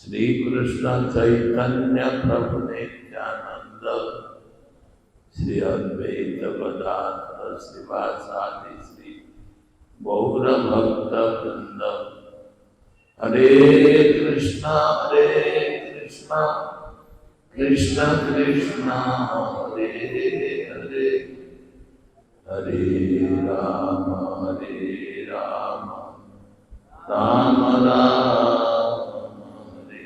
श्रीकृष्ण चैतन्य प्रभु नित्यानंद श्री अद्वैत गदाधर श्रीवासादि श्री गौर भक्त वृंद। हरे कृष्णा कृष्ण कृष्ण हरे हरे, हरे राम राम राम हरे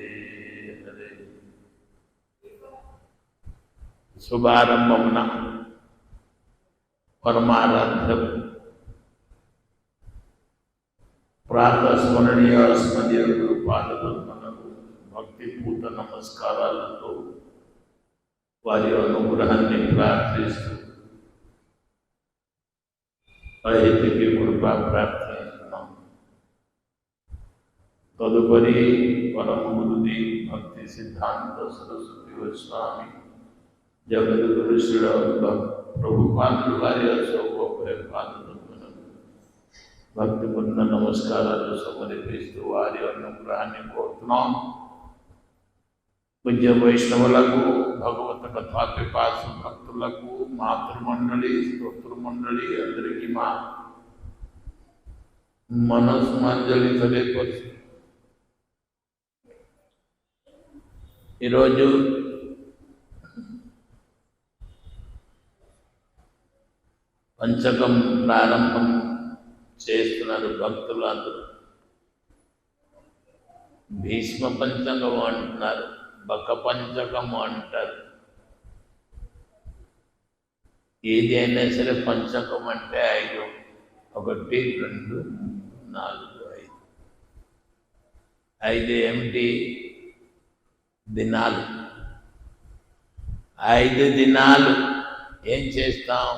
हरे। शुभारंभमुन परमाराध्य प्रातस्मरणीय स्मरणीय గురుపాదపద్మములకు భక్తిపూత నమస్కారాలతో వారి అనుగ్రహాన్ని ప్రార్థిస్తూ అహితికి కృపా ప్రార్థిస్తున్నాం. తదుపరి పరమ గురుది భక్తి సిద్ధాంత సరస్వతి గోస్వామి జగద్గురు శ్రీ ప్రభుపాదులు వారి అశోకోపేపాదులు భక్తిపూర్ణ నమస్కారాలు సమర్పిస్తూ వారి అనుగ్రహాన్ని కోరుతున్నాం. పూజ్య వైష్ణవులకు, భగవత కథా పిపాసు భక్తులకు, మాతృమండలి స్తోత్రమండలి అందరికీ మా మనస్మాంజలి తెలియపరుస్తూ ఈరోజు పంచకం ప్రారంభం చేస్తున్నారు భక్తులు అందరూ. భీష్మ పంచకము అంటున్నారు, బక పంచకము అంటారు. ఏది అయినా సరే పంచకం అంటే 5, 1, 2, 4, 5. 5 ఏమిటి? దినాలు. 5 దినాలు ఏం చేస్తాం?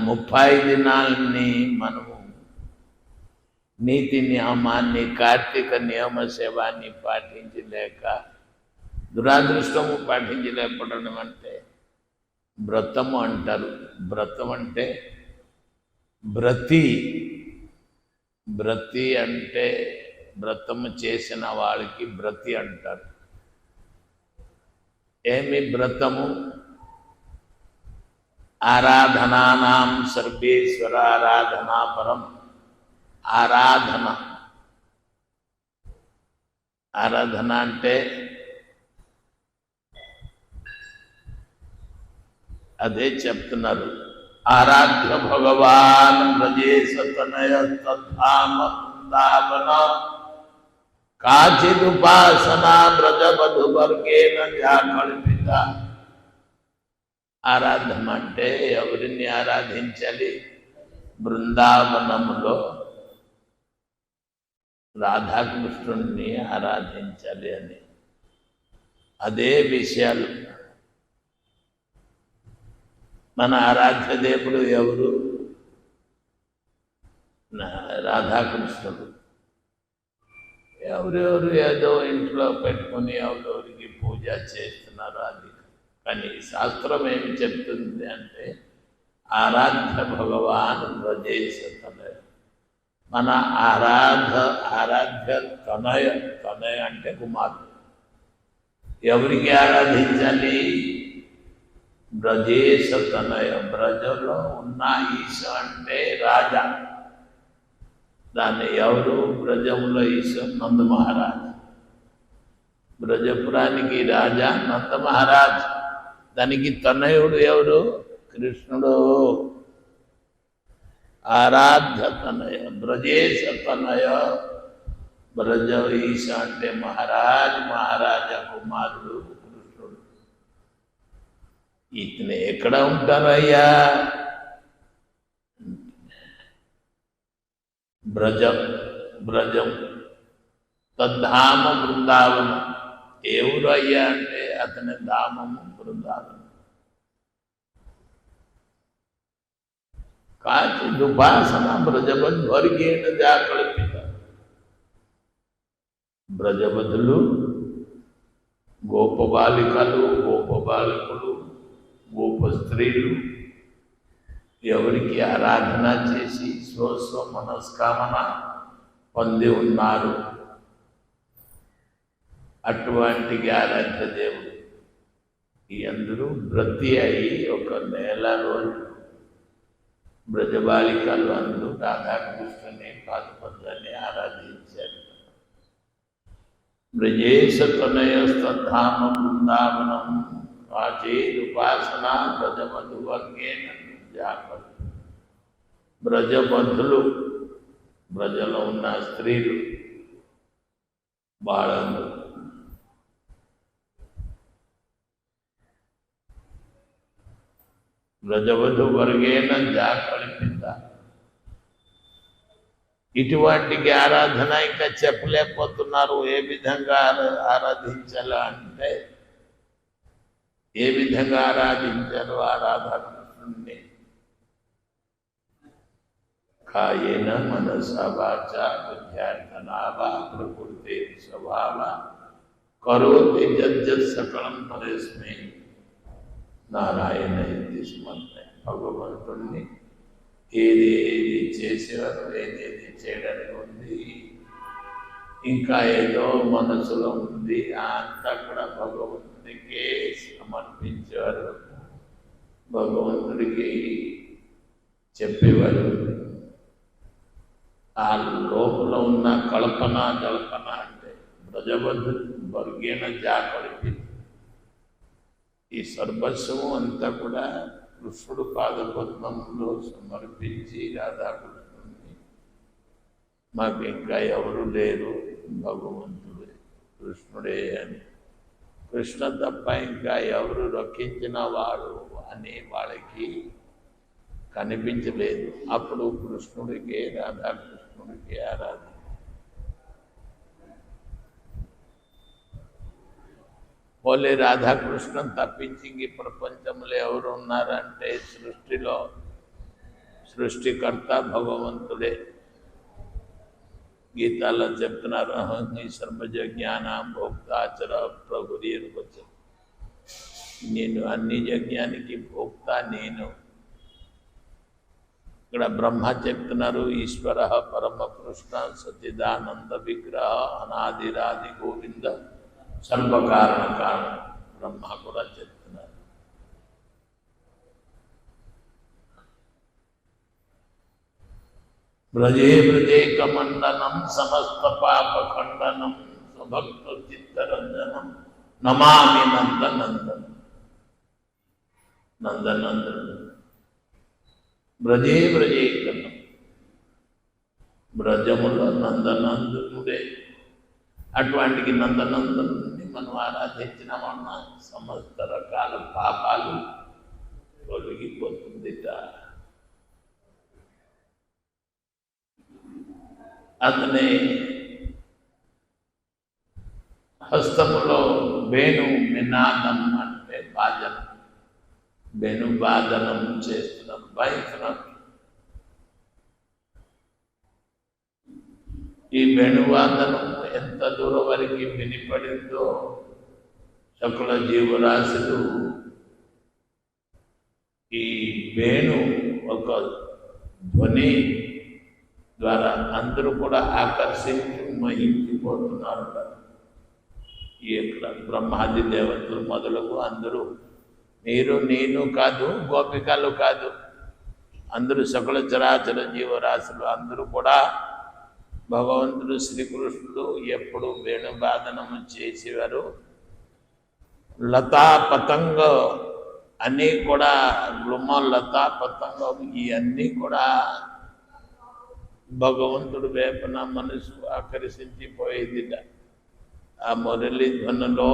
30 దినాలని మనము నీతి నియమాన్ని, కార్తీక నియమ సేవాన్ని పాటించలేక, దురాదృష్టము పాటించలేకపోవడం అంటే వ్రతము అంటారు. వ్రతం అంటే బ్రతి అంటే వ్రతము చేసిన వాళ్ళకి బ్రతి అంటారు. ఏమి వ్రతము? ఆరాధనానాం సర్వేశ్వరారాధనా పరం. ఆరాధన అంటే అదే చెప్తున్నారు. ఆరాధ్య భగవాన్ వ్రజేశతనయ తద్ధామ వృందావన కాచిదుపాసనా వ్రజవధువర్గేణ కల్పిత. ఆరాధన అంటే ఎవరిని ఆరాధించాలి? బృందావనములో రాధాకృష్ణుడిని ఆరాధించాలి అని. అదే విషయాలు. మన ఆరాధ్య దేవుడు ఎవరు? రాధాకృష్ణుడు. ఎవరెవరు ఏదో ఇంట్లో పెట్టుకుని ఎవరెవరికి పూజ చేస్తున్నారు. అది కానీ శాస్త్రం ఏమి చెప్తుంది అంటే ఆరాధ్య భగవాన్ వ్రజేశతనయ. మన ఆరాధ్య తనయ అంటే కుమారుడు. ఎవరికి ఆరాధించాలి? బ్రజేశతనయ. బ్రజలో ఉన్న ఈశ అంటే రాజా. దాన్ని ఎవరు? బ్రజంలో ఈశ నంద మహారాజ్. బ్రజపురానికి రాజా నంద మహారాజ్. దానికి తనయుడు ఎవరు? కృష్ణుడు. ఆరాధ్య తనయ, బ్రజేశ తనయ. బ్రజ ఈశ అంటే మహారాజా కుమారుడు కృష్ణుడు. ఇతను ఎక్కడ ఉంటారయ్యా? బ్రజం తద్ధామ బృందావనం. ఎవరు అయ్యా అంటే అతని ధామము బృందావనం. కాచిదుపాసన బ్రజవధువర్గేణ కల్పిత. బ్రజవధులు, గోపబాలికలు, గోపబాలకులు, గోప స్త్రీలు ఎవరికి ఆరాధన చేసి స్వస్వ మనస్కామన పొంది ఉన్నారు. అటువంటి ఆరాధ్య దేవుడు. ఈ అందరూ బ్రతి అయి ఒక నెల రోజు బ్రజబాలికలు అందరూ రాధాకృష్ణుని పాదపద్యాన్ని ఆరాధించారు. బ్రజేశతనయస్తధామ బృందావనం కాచేరుపాసన బ్రజమధువర్గేణ జాపలు. బ్రజబంధులు, బ్రజలో ఉన్న స్త్రీలు, బాళలు, బ్రజవధు వర్గేణ జాకల్పిత. ఇటువంటికి ఆరాధన ఇంకా చెప్పలేకపోతున్నారు. ఏ విధంగా ఆరాధించాలా అంటే, ఏ విధంగా ఆరాధించారు ఆరాధకృష్ణుణ్ణి? కాయేన మనస వాచ బుద్ధ్యార్థనా వా ప్రకృతి స్వభావ కరోతి యజ్జత్ సకలం పరస్మై నారాయణ ఇది స్మరణ. భగవంతుణ్ణి ఏదేది చేసేవారు, ఏదేది చేయడానికి ఉంది, ఇంకా ఏదో మనసులో ఉంది, అంతా కూడా భగవంతుడికే సమర్పించేవారు, భగవంతుడికి చెప్పేవారు. ఆ లోపల ఉన్న కల్పన అంటే బ్రజబంధు వర్గేణ జాకలిపి. ఈ సర్వస్వము అంతా కూడా కృష్ణుడు పాదపద్మంలో సమర్పించి రాధాకృష్ణుడిని, మాకు ఇంకా ఎవరు లేరు, భగవంతుడే కృష్ణుడే అని, కృష్ణ తప్ప ఇంకా ఎవరు రక్షించిన వాడు అని వాళ్ళకి కనిపించలేదు. అప్పుడు కృష్ణుడికి, రాధాకృష్ణుడికి ఆరాధన. ఓన్లీ రాధాకృష్ణన్ తప్పించి ఈ ప్రపంచంలో ఎవరు ఉన్నారంటే సృష్టిలో సృష్టికర్త భగవంతుడే. గీతాల్లో చెప్తున్నారు, ఈ సర్వజ జ్ఞాన భోక్తాచర ప్రభురి అనుకోవచ్చు. నేను అన్ని యజ్ఞానికి భోక్త నేను. ఇక్కడ బ్రహ్మ చెప్తున్నారు, ఈశ్వర పరమ కృష్ణ సచిదానంద విగ్రహ అనాదిరాది గోవింద సర్వకారణ కారణం. బ్రహ్మ కూడా చెప్తున్నారు. బ్రజే బ్రజేకమండనం సమస్త పాప ఖండనం స్వభక్త చిత్తరంజనం నమామి నందనందనం. నందనందనం బ్రజే బ్రజేకనం, బ్రజములో నందనందనుడే. అటువంటికి నందనందనుని మనం ఆరాధించినామన్నా సమస్త రకాల పాపాలు తొలగిపోతుందిట. అతని హస్తములో వేణు నినాదం అంటే బాజనం, వేణు బాధనం చేస్తున్నారు, భయస్తున్నారు. ఈ వేణువాదనం ఎంత దూరం వరకు వినిపడిందో సకల జీవరాశులు ఈ వేణు ఒక ధ్వని ద్వారా అందరూ కూడా ఆకర్షించి మహించిపోతున్నారు. ఈ యొక్క బ్రహ్మాది దేవతలు మొదలగు అందరూ, మీరు నేను కాదు, గోపికలు కాదు, అందరూ సకల చరాచర జీవరాశులు అందరూ కూడా భగవంతుడు శ్రీకృష్ణుడు ఎప్పుడు వేణువాదనము చేసేవారు. లతా పతంగ అన్నీ కూడా గుమ్మ, లతా పతంగం ఇవన్నీ కూడా భగవంతుడు వేపన మనసు ఆకర్షించిపోయేదిట. ఆ మురళి ధ్వనిలో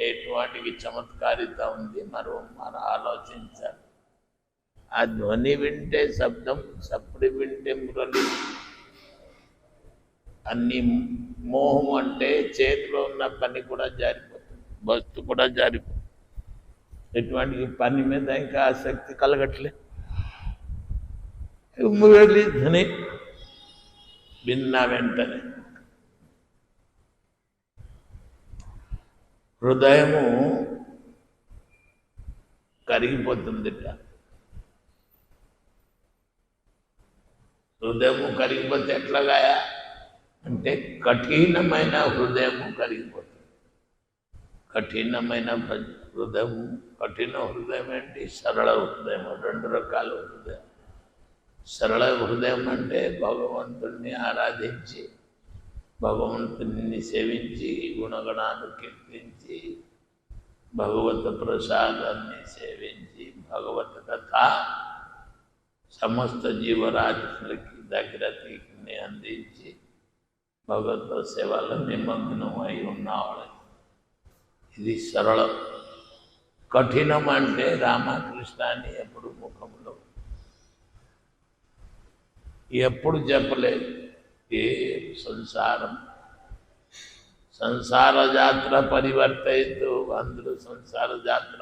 ఎటువంటి చమత్కారిత ఉంది మనం ఆలోచించాలి. ఆ ధ్వని వింటే శబ్దం, సప్పుడు వింటే మురళి. అన్ని మోహం అంటే చేతిలో ఉన్న పని కూడా జారిపోతుంది, వస్తు కూడా జారిపోతుంది. ఎటువంటి పని మీద ఇంకా ఆసక్తి కలగట్లే. మురళి ధ్వని విన్న వెంటనే హృదయము కరిగిపోతుందిట. హృదయము కరిగిపోతే ఎట్లాగా అంటే కఠినమైన హృదయము కరిగిపోతుంది. కఠినమైన హృదయం. కఠిన హృదయం ఏంటి? సరళ హృదయం. రెండు రకాల హృదయం. సరళ హృదయం అంటే భగవంతుణ్ణి ఆరాధించి, భగవంతుని సేవించి, గుణగణాలు కీర్తించి, భగవత్ ప్రసాదాన్ని సేవించి, భగవత్ కథ సమస్త జీవరాశులకి దగ్గరని అందించి భగవత్ సేవలో నిమగ్నమై ఉన్నవాళ్ళు. ఇది సరళం. కఠినం అంటే రామకృష్ణ అని ఎప్పుడు ముఖంలో ఎప్పుడు చెప్పలేదు. ఏ సంసార జాత్ర పరివర్తయితూ అందరూ సంసార జాత్ర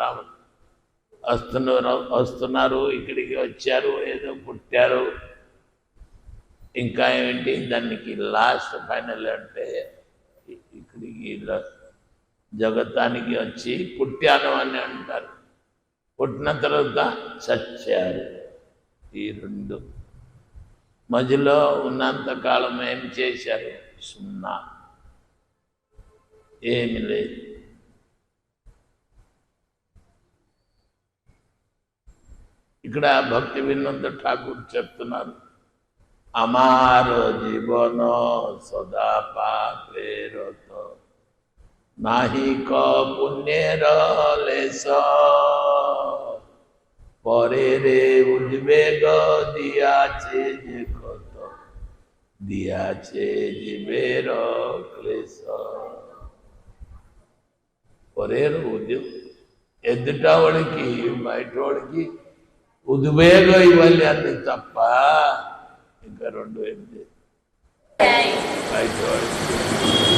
వస్తున్నారు, ఇక్కడికి వచ్చారు, ఏదో పుట్టారు. ఇంకా ఏంటి దానికి లాస్ట్ ఫైనల్ అంటే ఇక్కడికి జగత్తానికి వచ్చి పుట్టాను అని అంటారు. పుట్టిన తర్వాత చచ్చారు. ఈ రెండు మధ్యలో ఉన్నంతకాలం ఏం చేశారు? సున్నా, ఏమి లేదు. ఇక్కడ భక్తి వినోద ఠాకూర్ చెప్తున్నారు, আমার জীবন সদা পাপের নাহি ক পুণ্যের লেশ পরে রে উদ্বেগ দিয়াছে যে কত দিয়াছে জীবের ক্লেশ। পরের ఎదుట వాడికి బయట వాడికి ఉద్వేగం ఇవ్వాలి అంది తప్ప ఇంకా రెండు ఏంటి? బయట వాడికి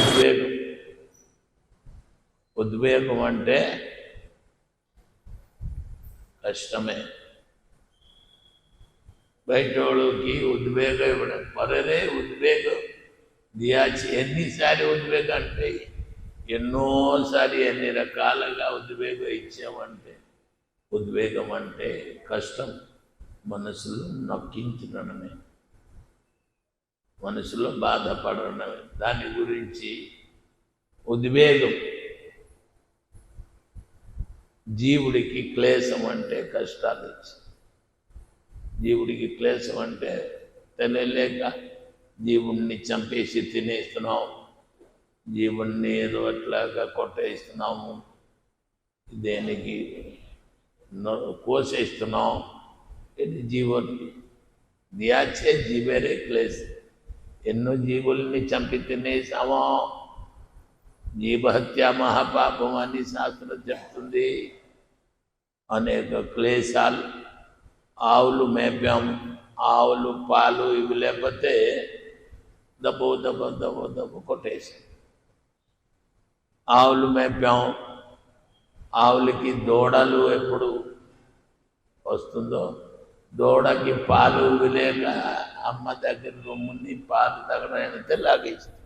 ఉద్వేగం. ఉద్వేగం అంటే కష్టమే. బయట వాడికి ఉద్వేగం ఇవ్వడం. పరరే ఉద్వేగం దియాచి. ఎన్నిసార్లు ఉద్వేగం అంటే ఎన్నోసారి ఎన్ని రకాలుగా ఉద్వేగం ఇచ్చామంటే, ఉద్వేగం అంటే కష్టం. మనసులో నొక్కించడమే, మనసులో బాధపడడమే. దాని గురించి ఉద్వేగం. జీవుడికి క్లేశం అంటే కష్టాలు ఇచ్చి, జీవుడికి క్లేశం అంటే తెలియలేక జీవుణ్ణి చంపేసి తినేస్తున్నాం, జీవుణ్ణి ఏదో అట్లాగా కొట్టేస్తున్నాము, దేనికి కోసేస్తున్నాం. ఇది జీవుని దియాచే జీవేరే క్లేశ. ఎన్నో జీవుల్ని చంపి తినేసామో. జీవహత్య మహాపాపం అని శాస్త్రం చెప్తుంది. అనేక క్లేశాలు. ఆవులు మేపాం, ఆవులు పాలు ఇవి లేకపోతే దబ్బు దబ్బు దబ్బు దబ్బు కొట్టేసాం. ఆవులు మేపాం, ఆవులకి దూడలు ఎప్పుడు వస్తుందో, దూడకి పాలు లేక అమ్మ దగ్గర రొమ్ముని పాలు తగడానికి లాగేస్తుంది.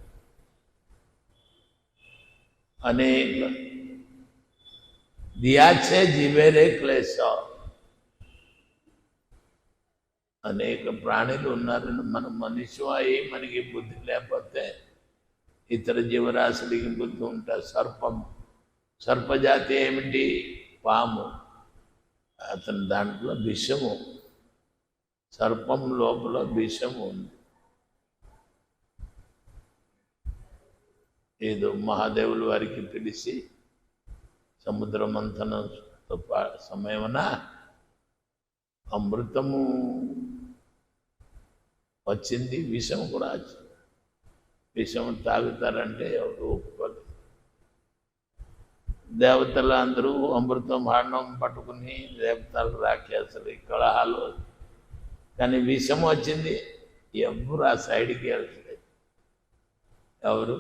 అనేక దియాచే జీవేరే క్లేశ. అనేక ప్రాణులు ఉన్నారు. మనం మనిషి అయి మనకి బుద్ధి లేకపోతే ఇతర జీవరాశులకి బుద్ధి ఉంటారు. సర్పజాతి ఏమిటి? పాము. అతని దాంట్లో విషము, సర్పం లోపల విషము ఉంది. ఏదో మహాదేవుల వారికి పిలిచి సముద్ర మంథన సమయమున అమృతము వచ్చింది, విషం కూడా వచ్చింది. విషం తాగుతారంటే ఎవరు ఒప్పుకోలేదు. దేవతలు అందరూ అమృతం అన్నం పట్టుకుని దేవతలు రాక్షసులు కలహాలు. కానీ విషం వచ్చింది, ఎవరు ఆ సైడ్కి వెళ్ళలేదు. ఎవరు?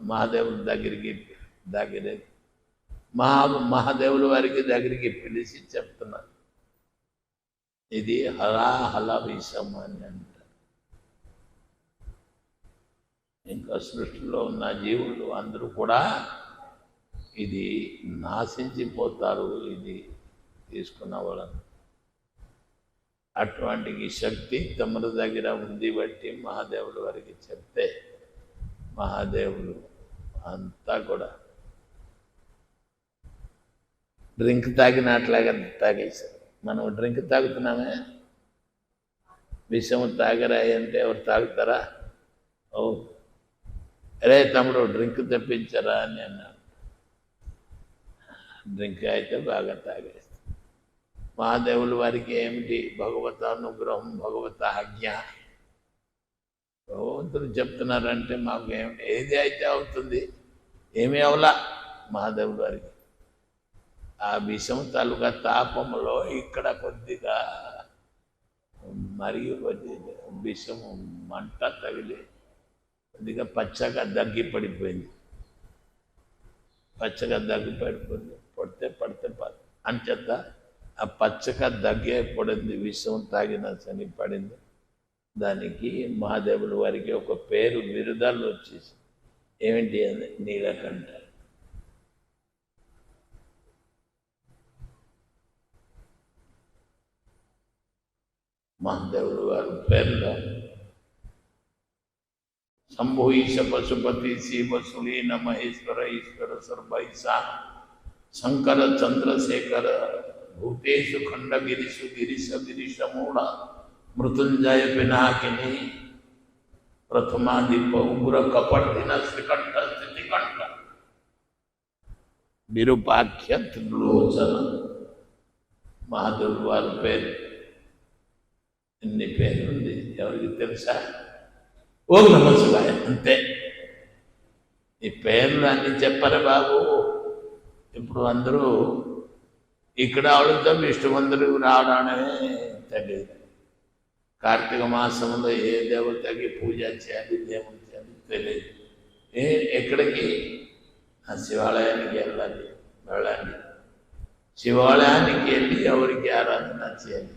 మహాదేవుల దగ్గరికి మహాదేవుల వారికి దగ్గరికి పిలిచి చెప్తున్నారు, ఇది హలాహల విషం అని అంటారు. ఇంకా సృష్టిలో ఉన్న జీవులు అందరూ కూడా ఇది నాశించిపోతారు, ఇది తీసుకున్న వాళ్ళని. అటువంటి శక్తి తమరి దగ్గర ఉంది బట్టి మహాదేవుల వారికి చెప్తే మహాదేవులు అంతా కూడా డ్రింక్ తాగినట్లాగా తాగేశారు. మనం డ్రింక్ తాగుతున్నామే, విషము తాగరా అంటే ఎవరు తాగుతారా? ఓ అరే తమ్ముడు డ్రింక్ తెప్పించరా అని అన్నాడు. డ్రింక్ అయితే బాగా తాగేస్తాం. మహాదేవుల వారికి ఏమిటి? భగవత అనుగ్రహం, భగవత ఆజ్ఞ. భగవంతుడు చెప్తున్నారంటే మాకు ఏమిటి, ఏది అయితే అవుతుంది. ఏమీ అవలా మహాదేవుల వారికి. ఆ విషం తాలూకా తాపంలో ఇక్కడ కొద్దిగా మరియు కొద్దిగా విషము మంట తగిలి కొద్దిగా పచ్చగా దగ్గి పడిపోయింది. పచ్చగా దగ్గి పడిపోయింది. పడితే అంచేత ఆ పచ్చగా దగ్గే పడింది, విషం తాగిన సని పడింది. దానికి మహాదేవుల వారికి ఒక పేరు బిరుదాలు వచ్చేసి ఏమిటి అని నీలకంఠ. మహాదేవుల వారి పేరులో శంభు ఈశ పశుపతి శివ సులీన మహేశ్వర ఈశ్వర సర్వైస శంకర చంద్రశేఖర భూతేషు ఖండగిరిషు గిరిశ గిరిశమూఢ మృత్యుంజయ పినాకిని ప్రథమాదీప ఉగ్ర కపర్దిన శ్రీకంఠ స్థితికంఠ విరూపాఖ్య త్రిలోచన. మహాదేవుల వారి పేరు ఎన్ని పేరుంది ఎవరికి తెలుసా? ఓం నమః శివాయ అంతే. ఈ పేర్లు అన్ని చెప్పరు బాబు. ఇప్పుడు అందరూ ఇక్కడ ఆవిడతో విష్ణుమందుడు రావడానే తెలియదు. కార్తీక మాసంలో ఏ దేవతకి పూజ చేయాలి, దేవుని చేయాలి తెలియదు. ఎక్కడికి? ఆ శివాలయానికి వెళ్ళండి. శివాలయానికి వెళ్ళి ఎవరికి ఆరాధన చేయాలి?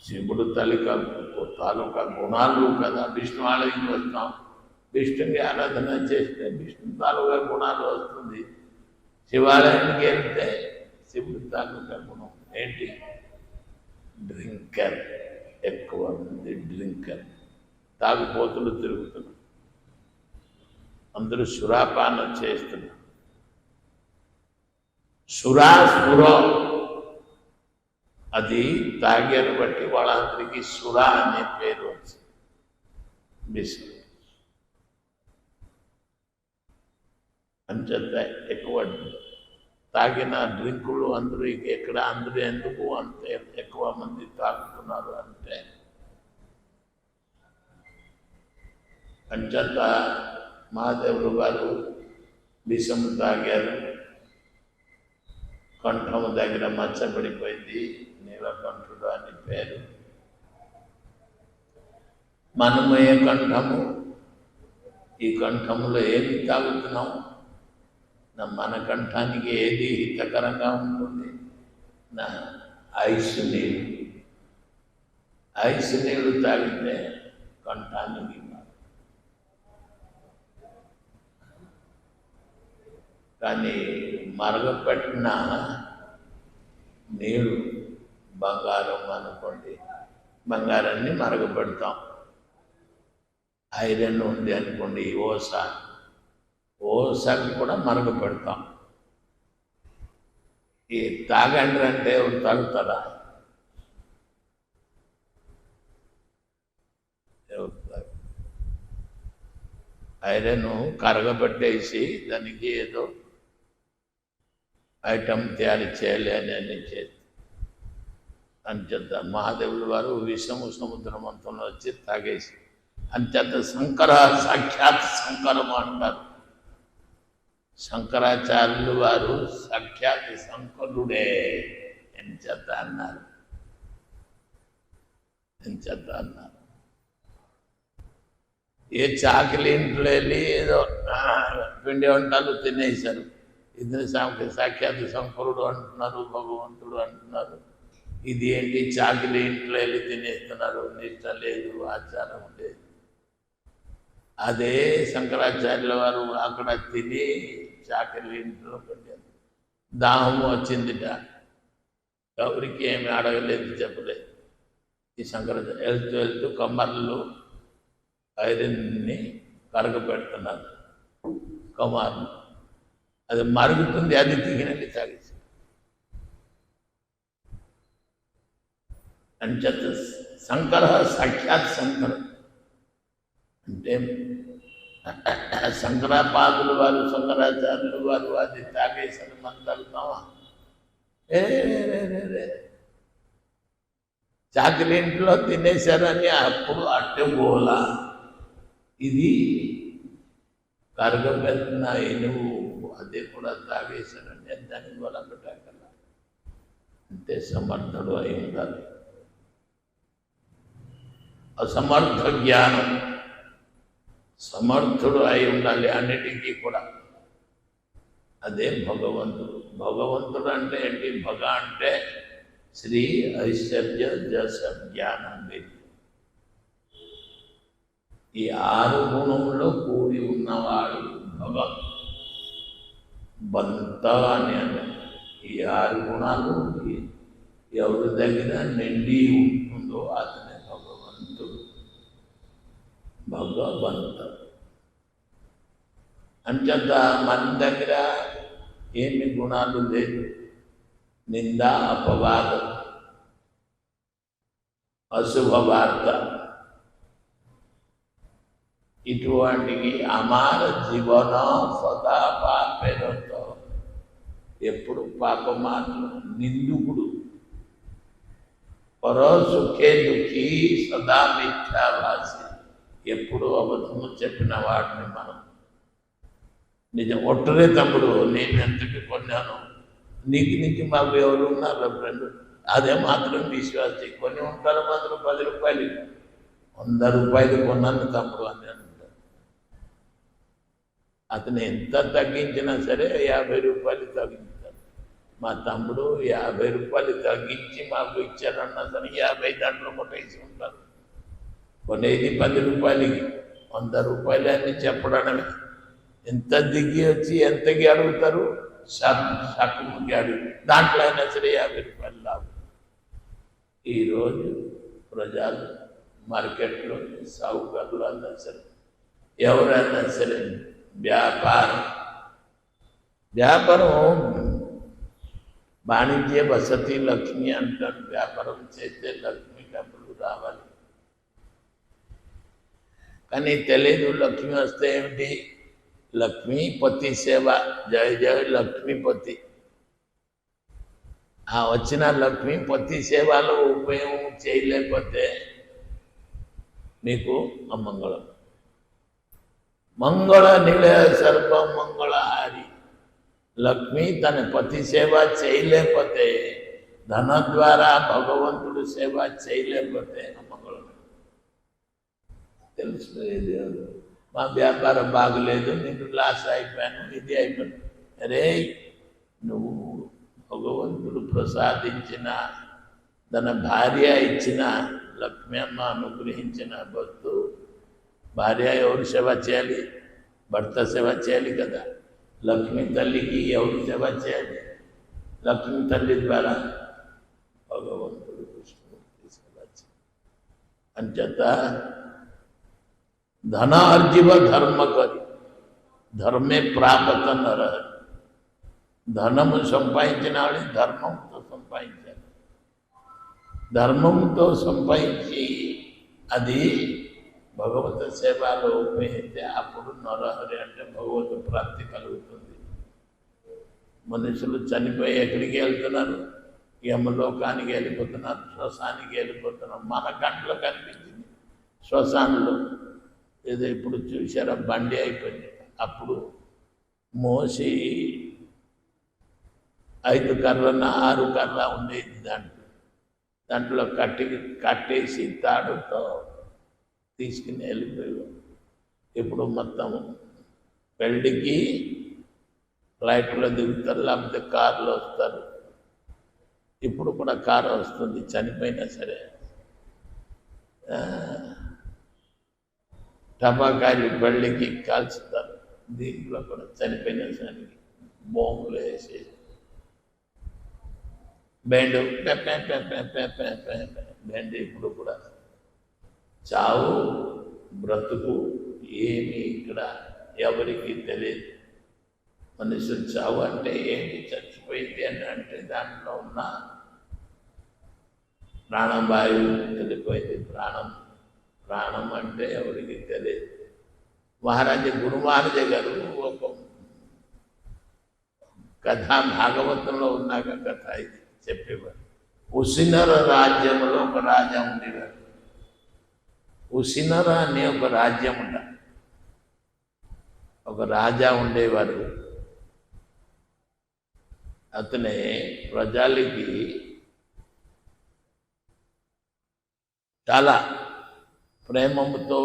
శివుడు తాలూకా గుణాలు కదా. విష్ణు ఆలయంకి వస్తాం, విష్ణుకి ఆరాధన చేస్తే విష్ణు తాలూకా గుణాలు వస్తుంది. శివాలయానికి వెళ్తే శివుడు తాలూకా గుణం ఏంటి? డ్రింకర్. ఎక్కువ మంది డ్రింకర్, తాగుపోతులు తిరుగుతున్నారు. అందరూ సురాపానం చేస్తున్నారు. సురం అది తాగారు బట్టి వాళ్ళందరికీ సురా అనే పేరు వచ్చింది. విషయం అంచేత ఎక్కువ తాగిన డ్రింకులు అందరూ ఎక్కడ అందరూ ఎందుకు అంతే ఎక్కువ మంది తాగుతున్నారు అంటే అంచేత మహాదేవుడు గారు విషము తాగారు. కంఠము దగ్గర మచ్చబడిపోయింది, నీలకంఠుడు అని పేరు. మనమయ కంఠము. ఈ కంఠములో ఏది తాగుతున్నాం? మన కంఠానికి ఏది హితకరంగా ఉంటుంది? నా ఐసు నీళ్ళు. ఐసు నీళ్ళు తాగితే కంఠానికి కానీ మరగపెట్టిన నీళ్ళు బంగారం అనుకోండి, బంగారాన్ని మరగపెడతాం. ఐరన్ ఉంది అనుకోండి, ఓసాకి కూడా మరగపెడతాం. ఈ తాగండి అంటే ఎవరు తాగుతారా? ఐరన్ కరగబెట్టేసి దానికి ఏదో ఐటమ్ తయారు చేయాలి అని చేసి అంచేత మహాదేవుల వారు విషము సముద్రం అంతంలో వచ్చి తాగేసి అంచేత సాక్షాత్ శంకరం అంటారు. శంకరాచార్యులు వారు సాక్షాత్ శంకరుడే ఎంచేత అన్నారు. ఏ చాకలి ఇంట్లో వెళ్ళి ఏదో పిండి వంటలు తినేశారు. ఇద్దరు సాక్షాత్ శంకరుడు అంటున్నారు, భగవంతుడు అంటున్నారు. ఇది ఏంటి? చాకలి ఇంట్లో వెళ్ళి తినేస్తున్నారు. నిష్ట లేదు, ఆచారం లేదు. అదే శంకరాచార్యుల వారు అక్కడ తిని చాకలి ఇంట్లో పెట్టారు. దాహం వచ్చిందిట, ఎవరికి ఏమి అడగలేదు, చెప్పలేదు. ఈ శంకరాచార్య వెళ్తూ కమ్మర్లు ఐరన్ని కరగపెడుతున్నారు. కుమారుడు. అది మరుగుతుంది, అది దిగినది తాగేసి అంచేత శంకర సాక్షాత్ శంకర అంటే శంకరాపాదులు వారు, శంకరాచార్యులు వారు అది తాగేసని మందలుతామా? చాకలింట్లో తినేశారని అప్పుడు అట్టె గోల. ఇది కరగబెట్టిన ఎనువు అది కూడా తాగేశారని దాన్ని గోల పెట్టాకల. అంటే సమర్థుడు అయి ఉండాలి. అసమర్థ జ్ఞానం, సమర్థుడు అయి ఉండాలి అన్నిటికీ కూడా. అదే భగవంతుడు. భగవంతుడు అంటే ఏంటి? భగ అంటే శ్రీ ఐశ్వర్య జస జ్ఞానం. ఈ 6 గుణంలో కూడి ఉన్నవాడు భగవంతుడు. బంత అని అన్నారు. ఈ 6 గుణాలు ఎవరి దగ్గర నిండి ఉంటుందో అతనే భగవంతుడు. భగవంత అంచేత మన దగ్గర ఏమి గుణాలు లేదు. నింద, అపవాదం, అశుభ వార్త, ఇటువంటివి అమార జీవన సదా పాపేరతో ఎప్పుడు పాపమాటలు, నిందుకుడు, పరో సుఖే దుఃఖి సదా మిథ్యాభాసి, ఎప్పుడు అబద్ధము చెప్పిన వాడిని మనం. నిజం ఒట్టురే తమ్ముడు, నేను ఎంతకి కొన్నాను, నీకు మాకు ఎవరు ఉన్నారు ఫ్రెండ్, అదే మాత్రం విశ్వాసి. కొన్ని ఉంటారు మాత్రం 10 రూపాయలు, 100 రూపాయలు కొన్నాను తమ్ముడు అని అంటారు. అతను ఎంత తగ్గించినా సరే 50 రూపాయలు తగ్గించారు. మా తమ్ముడు 50 రూపాయలు తగ్గించి మాకు ఇచ్చారన్నా సరే 50 దాంట్లో కొట్టేసి ఉంటారు. కొనేది 10 రూపాయలకి, 100 రూపాయలు అని చెప్పడమే. ఎంత దిగి వచ్చి ఎంతకి అడుగుతారు? శాఖముకి అడుగు, దాంట్లో అయినా సరే 50 రూపాయలు లాభం. ఈరోజు ప్రజలు మార్కెట్లో సాగుకారులు అన్నా సరే, ఎవరైనా సరే వ్యాపారం వాణిజ్య వసతి లక్ష్మి అంటారు. వ్యాపారం చేస్తే లక్ష్మి డబ్బులు రావాలి. కానీ తెలియదు లక్ష్మి వస్తే ఏమిటి? లక్ష్మీపతి సేవ, జయ జయ లక్ష్మీపతి. ఆ వచ్చిన లక్ష్మీపతి సేవలో ఉపయోగం చేయలేకపోతే మీకు అమంగళం. మంగళ నిలయ సర్వ మంగళహారి. లక్ష్మి తన పతి సేవ చేయలేకపోతే, ధన ద్వారా భగవంతుడు సేవ చేయలేకపోతే అమంగళం. తెలుసుకునేది మా వ్యాపారం బాగలేదు, నేను లాస్ అయిపోయాను, ఇది అయిపోయాను. అరే, నువ్వు భగవంతుడు ప్రసాదించిన, తన భార్య ఇచ్చిన, లక్ష్మీ అమ్మ అనుగ్రహించిన వస్తువు. భార్య ఎవరు సేవ చేయాలి? భర్త సేవ చేయాలి కదా. లక్ష్మీ తల్లికి ఎవరు సేవ చేయాలి? లక్ష్మీ తల్లి ద్వారా భగవంతుడు కృష్ణమూర్తి సేవ చేయాలి. అంచేత ధనార్జివ ధర్మ కరి, ధర్మే ప్రాపత నరహరి. ధనము సంపాదించిన వాడి ధర్మంతో సంపాదించాలి. ధర్మంతో సంపాదించి అది భగవత సేవలో ఉపయోగిస్తే అప్పుడు నరహరి అంటే భగవత ప్రాప్తి కలుగుతుంది. మనుషులు చనిపోయి ఎక్కడికి వెళ్తున్నారు? యమలోకానికి వెళ్ళిపోతున్నారు, శ్మశానికి వెళ్ళిపోతున్నారు. మన కంట్లో కనిపించింది శ్మశానంలో. ఏదో ఇప్పుడు చూసారా, బండి అయిపోయింది. అప్పుడు మోసి 5 కర్రన 6 కర్ర ఉండేది. దాంట్లో కట్టేసి తాడుతో తీసుకుని వెళ్ళిపోయాం. ఇప్పుడు మొత్తం పెళ్ళికి ఫ్లైట్లో దిగుతారు, లేకపోతే కార్లో వస్తారు. ఇప్పుడు కూడా కారు వస్తుంది, చనిపోయినా సరే. టపాకాయలు పెళ్ళికి కాల్చుతారు. దీంట్లో కూడా చనిపోయిన సరికి బొమ్మలు వేసి బెండు బెండు. ఇప్పుడు కూడా చావు బ్రతుకు ఏమి ఇక్కడ ఎవరికి తెలియదు. మనుషులు చావు అంటే ఏంటి, చచ్చిపోయింది అని అంటే దాంట్లో ఉన్న ప్రాణవాయువు వెళ్ళిపోయింది. ప్రాణం అంటే ఎవరికి తెలియదు. మహారాజా గురు మహారాజా గారు ఒక కథ భాగవతంలో ఉన్నాక కథ ఇది చెప్పేవారు. ఉసినర రాజ్యంలో ఒక రాజా ఉండేవారు. ఉసినర అనే ఒక రాజ్యం ఉండ, ఒక రాజా ఉండేవారు. అతనే ప్రజలకి చాలా ప్రేమతో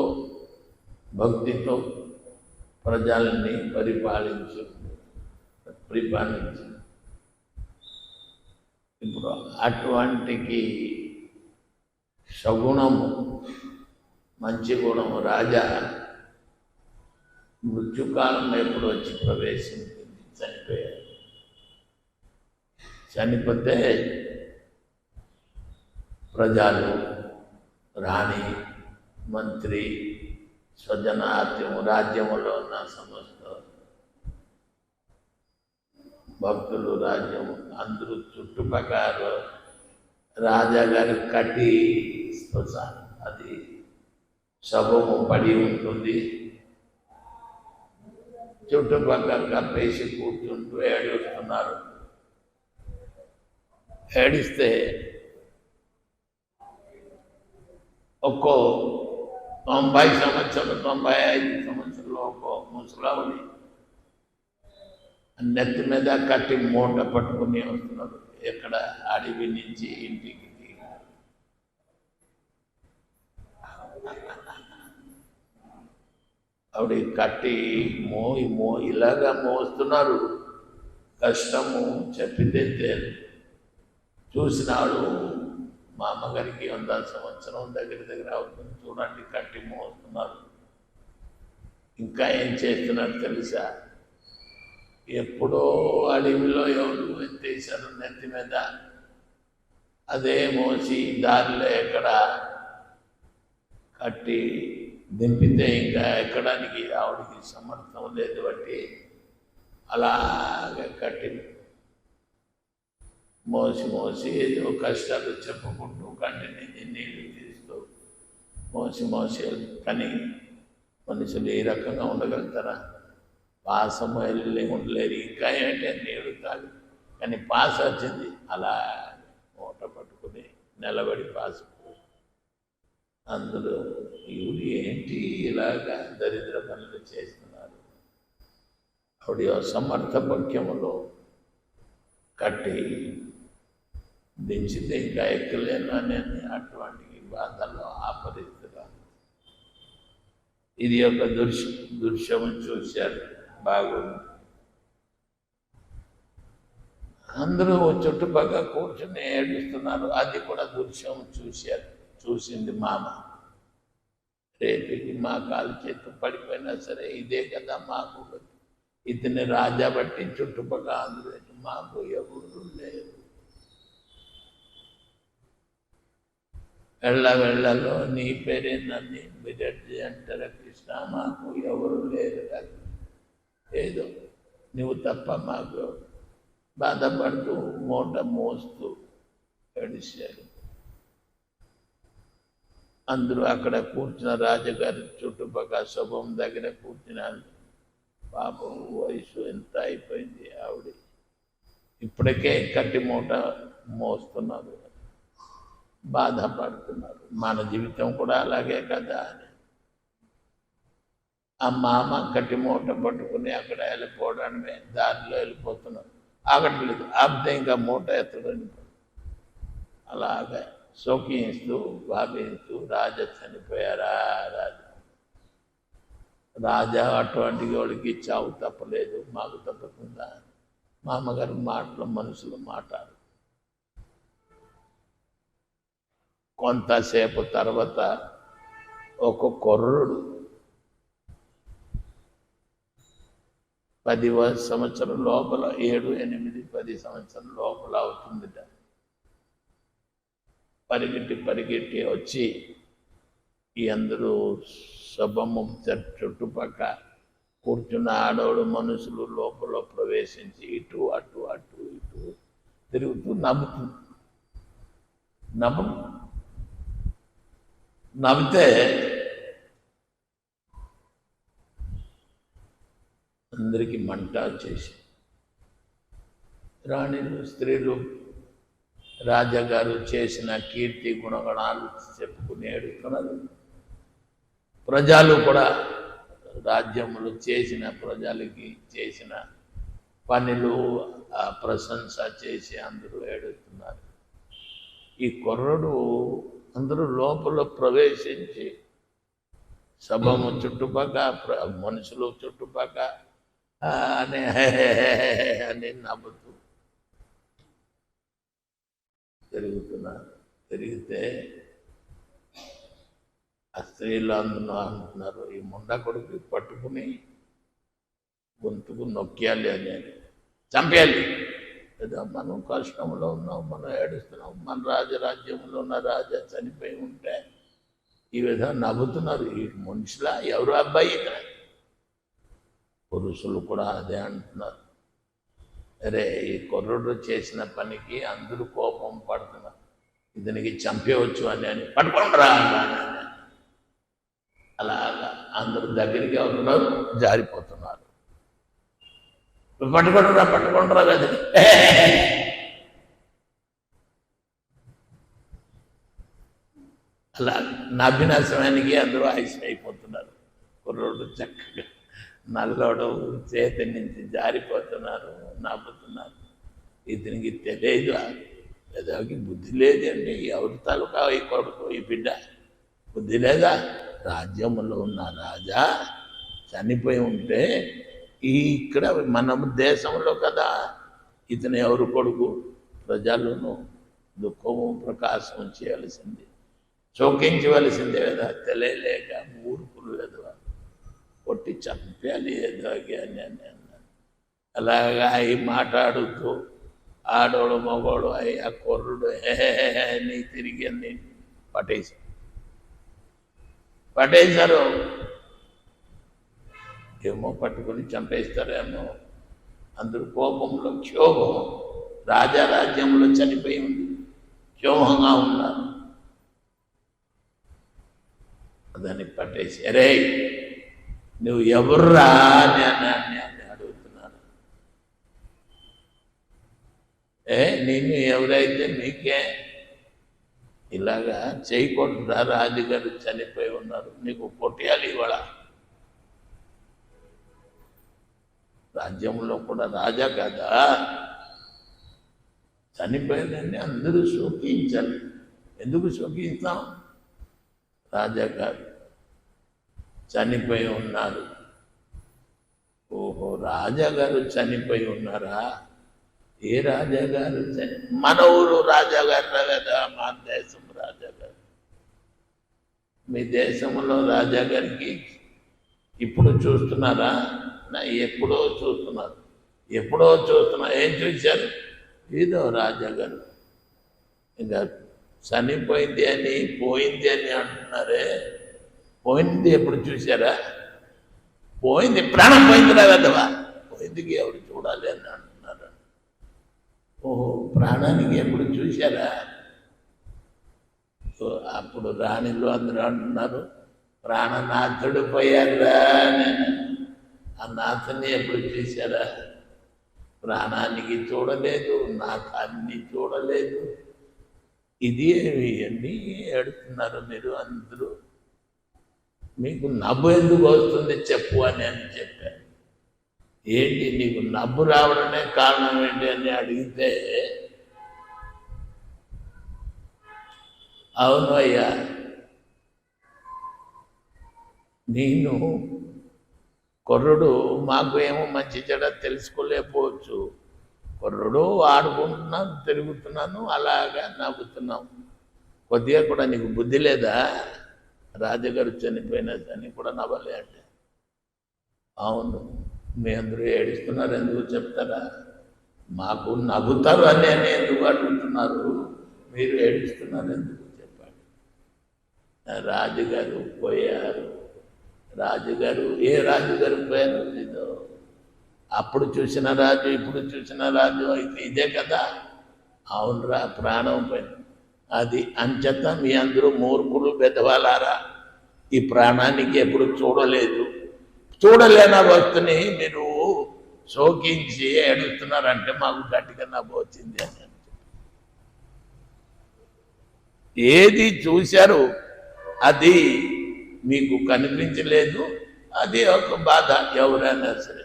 భక్తితో ప్రజల్ని పరిపాలించు. ఇప్పుడు అటువంటికి సగుణము, మంచి గుణము రాజా మృత్యుకాలం ఎప్పుడు వచ్చి ప్రవేశించింది, చనిపోయారు. చనిపోతే ప్రజలు, రాణి, మంత్రి, స్వజనాత్యం, రాజ్యములో ఉన్న సమస్త భక్తులు, రాజ్యము అందరూ చుట్టుపక్కల రాజాగారి కట్టి శ్మశానం, అది శవము పడి ఉంటుంది. చుట్టుపక్కల కప్పేసి కూర్చుంటూ ఏడుస్తున్నారు. ఏడిస్తే ఒక్కో 90 సంవత్సరాలు 95 సంవత్సరాలు ఒక్కో ముసలావుని నెత్తి మీద కట్టి మూట పట్టుకుని వస్తున్నారు. ఎక్కడ అడవి నుంచి ఇంటికి ఆవిడ కట్టి ఇలాగా మోస్తున్నారు. కష్టము చెప్పితే చూసినాడు. మా అమ్మగారికి 100 సంవత్సరం దగ్గర అవుతుంది, చూడండి కట్టి మోస్తున్నారు. ఇంకా ఏం చేస్తున్నారు తెలుసా? ఎప్పుడో అడవిలో ఎవరు ఎత్తేసారు నెత్తి మీద, అదే మోసి దారిలో ఎక్కడ కట్టి దింపితే ఇంకా ఎక్కడానికి ఆవిడికి సమర్థం లేదు. బట్టి అలాగే కట్టి మోసి ఏదో కష్టాలు చెప్పుకుంటూ కంటి నుంచి నీళ్లు తీస్తూ మోసి కానీ మనుషులు ఈ రకంగా ఉండగలుగుతారా? పాసం వెళ్ళి ఉండలేరు. ఇంకా ఏంటంటే నీళ్ళు తాగి, కానీ పాస్ వచ్చింది. అలా మూట పట్టుకుని నిలబడి పాస్. అందరూ ఇవి ఏంటి ఇలాగా దరిద్ర పనులు చేస్తున్నారు? ఆవిడ సమర్థ పక్యములో కట్టి దించితే ఇంకా ఎక్కలేను అని అటువంటి బాధల్లో ఆ పరిస్థితులు. ఇది ఒక దృశ్యం చూశారు, బాగుంది. అందరూ చుట్టుపక్కల కూర్చొని ఏడుస్తున్నారు. అది కూడా దృశ్యం చూసింది మామ. రేపు మా కాలు చేతు పడిపోయినా సరే ఇదే కదా మాకు. ఇతని రాజా బట్టి చుట్టుపక్కల అందరూ మాకు ఎవరు లేరు. వెళ్ళలో నీ పేరే నన్ను బిడ్డీ అంటారా కృష్ణ? మాకు ఎవరు లేరు, ఏదో నువ్వు తప్ప మాకు. బాధపడుతూ మూట మోస్తూ ఏడిశారు. అందరూ అక్కడ కూర్చున్న రాజుగారి చుట్టుపక్కల శుభం దగ్గర కూర్చున్నారు. పాపం వయసు ఎంత అయిపోయింది ఆవిడ, ఇప్పటికే కట్టి మూట మోస్తున్నారు, బాధపడుతున్నారు. మన జీవితం కూడా అలాగే కదా అని ఆ మామ కట్టి మూట పట్టుకుని అక్కడ వెళ్ళిపోవడమే, దారిలో వెళ్ళిపోతున్నారు. ఆగట్లేదు, ఆపితే ఇంకా మూట ఎత్తడం. అలాగే శోకిస్తూ భావిస్తూ రాజా చనిపోయారా? రాజా అటువంటి వాడికి చావు తప్పలేదు, మాకు తప్పుతుందా? మా అమ్మగారి మాటలు మనుషులు మాట్లాడు. కొంతసేపు తర్వాత ఒక కుర్రుడు 10 సంవత్సరం లోపల, 7, 8, 10 సంవత్సరం లోపల అవుతుందిట. పరిగెట్టి వచ్చి ఈ అందరూ శుభము చుట్టుపక్క కూర్చున్న ఆడవాడు మనుషులు లోపల ప్రవేశించి ఇటు అటు అటు ఇటు తిరుగుతూ నవ్వితే అందరికీ మంట చేసి రాణిలు స్త్రీలు రాజాగారు చేసిన కీర్తి గుణగణాలు చెప్పుకుని ఏడుతున్నారు. ప్రజలు కూడా రాజ్యములు చేసిన ప్రజలకి చేసిన పనులు ప్రశంస చేసి అందరూ ఏడుతున్నారు. ఈ కుర్రడు అందరూ లోపల ప్రవేశించి సభము చుట్టుపక్క మనుషులు చుట్టుపక్క అని నవ్వుతూ తిరుగుతున్నారు. తిరిగితే ఆ స్త్రీలు అందరూ అంటున్నారు, ఈ ముండ కొడుకు పట్టుకుని గొంతుకు నొక్కేయాలి అని, చంపేయాలి. లేదా మనం కష్టంలో ఉన్నాం, మనం ఏడుస్తున్నాం, మన రాజరాజ్యంలో ఉన్న రాజా చనిపోయి ఉంటే ఈ విధంగా నవ్వుతున్నారు. ఈ మనుషులా ఎవరు అబ్బాయి ఇక్కడ? పురుషులు కూడా అదే అంటున్నారు. అరే ఈ కుర్రుడు చేసిన పనికి అందరూ కోపం పడుతున్నారు, ఇతనికి చంపేయవచ్చు అని పట్టుకుంటారా అలాగా అందరూ దగ్గరికి అవుతున్నారు, జారిపోతున్నారు. పట్టుకుంటారా కదా. అలా నవ్వినాశనానికి అందరూ ఆయుష్ అయిపోతున్నారు. కుర్రోడు చక్కగా నల్లోడు చేతి నుంచి జారిపోతున్నారు, నవ్వుతున్నారు. ఇతనికి తెలియదు, పెదవికి బుద్ధి లేదండి. ఎవరి తాలూకా ఈ కొడుకు ఈ బిడ్డ బుద్ధి లేదా? రాజ్యంలో ఉన్న రాజా చనిపోయి ఉంటే ఇక్కడ మన దేశంలో కదా ఇతను ఎవరు కొడుకు? ప్రజలను దుఃఖము ప్రకాశం చేయాల్సింది, శోకించవలసిందే కదా. తెలియలేక మూర్ఖులు ఎదువ కొట్టి చంపాలి ఎదువకి అని అన్నారు. అలాగా అవి మాట్లాడుతూ ఆడోడు మగోడు అవి ఆ కుర్రుడు అని తిరిగి అన్ని పట్టేశారు. ఏమో పట్టుకుని చంపేస్తారేమో. అందరూ కోపంలో క్షోభం, రాజారాజ్యంలో చనిపోయి ఉంది, క్షోభంగా ఉన్నారు. దాన్ని పట్టేసి అరే నువ్వు ఎవర్రా అని అడుగుతున్నాను. నేను ఎవరైతే మీకే ఇలాగా చేయకూడదా? రాజుగారు చనిపోయి ఉన్నారు, నీకు కొట్టేయాలి ఇవాళ. రాజ్యంలో కూడా రాజా కదా, చనిపోయిందని అందరూ శోకించాలి. ఎందుకు శోకిస్తాం? రాజాగారు చనిపోయి ఉన్నారు. ఓహో రాజాగారు చనిపోయి ఉన్నారా? ఏ రాజాగారు మన ఊరు రాజాగారు కదా, మా దేశం రాజాగారు. మీ దేశంలో రాజాగారికి ఇప్పుడు చూస్తున్నారా? ఎప్పుడో చూస్తున్నారు. ఏం చూశారు? ఏదో రాజాగారు ఇంకా చనిపోయింది అని పోయింది అని అంటున్నారే. పోయింది ఎప్పుడు చూశారా? పోయింది ప్రాణం పోయిందిరా కదవా, పోయిందికి ఎవరు చూడాలి అని అంటున్నారు. ఓహో ప్రాణానికి ఎప్పుడు చూశారా? అప్పుడు రాణిలు అందరూ అంటున్నారు, ప్రాణనాథుడు పోయారా అని. ఆ నాథుని ఎప్పుడు చూశారా? ప్రాణానికి చూడలేదు, నాథాన్ని చూడలేదు. ఇది అన్నీ ఏడుతున్నారు మీరు అందరూ. మీకు నవ్వు ఎందుకు వస్తుంది చెప్పు అని చెప్పాను. ఏంటి నీకు నవ్వు రావడమే కారణం ఏంటి అని అడిగితే, అవును అయ్యా, నేను కుర్రుడు మాకు ఏమో మంచి చెడ తెలుసుకోలేకపోవచ్చు. కుర్రుడు ఆడుకుంటున్నాను, తిరుగుతున్నాను, అలాగా నవ్వుతున్నాం. కొద్దిగా కూడా నీకు బుద్ధి లేదా? రాజుగారు చనిపోయినా అని కూడా నవ్వలే అంటే, అవును మీ అందరూ ఏడుస్తున్నారు ఎందుకు చెప్తారా? మాకు నవ్వుతారు అని ఎందుకు అడుగుతున్నారు, మీరు ఏడుస్తున్నారు ఎందుకు చెప్పండి. రాజుగారు పోయారు, రాజుగారు ఏ రాజుగారు పేరు ఇదో, అప్పుడు చూసిన రాజు ఇప్పుడు చూసిన రాజు అయితే ఇదే కదా. అవునరా, ప్రాణం పోయింది. అది అంచేత మీ అందరూ మూర్ఖులు బెదవాలారా, ఈ ప్రాణానికి ఎప్పుడు చూడలేదు, చూడలేన వస్తుని మీరు శోకించి ఏడుస్తున్నారంటే మాకు గట్టిగా నవ్వు వచ్చింది అని. ఏది చూశారు అది మీకు కనిపించలేదు, అది ఒక బాధ ఎవరైనా సరే.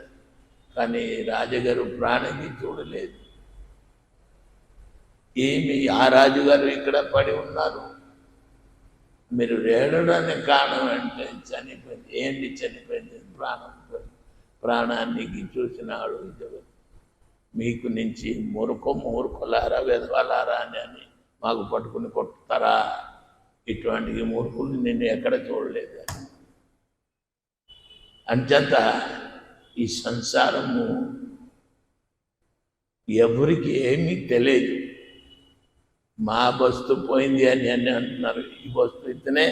కానీ రాజుగారు ప్రాణానికి చూడలేదు. ఏమి ఆ రాజుగారు ఇక్కడ పడి ఉన్నారు, మీరు ఏడడానికి కారణం అంటే చనిపోయింది. ఏంటి చనిపోయింది? ప్రాణం. ప్రాణానికి చూసినాడు జగత్. మీకు నుంచి మూర్ఖులారా వెదవాలారా అని మాకు పట్టుకుని కొట్టుతారా? ఇటువంటి మూర్ఖులు నిన్ను ఎక్కడ చూడలేదు. అంచేత ఈ సంసారము ఎవరికి ఏమీ తెలియదు. మా బస్తు పోయింది అని అంటున్నారు. ఈ బస్తు ఇతనే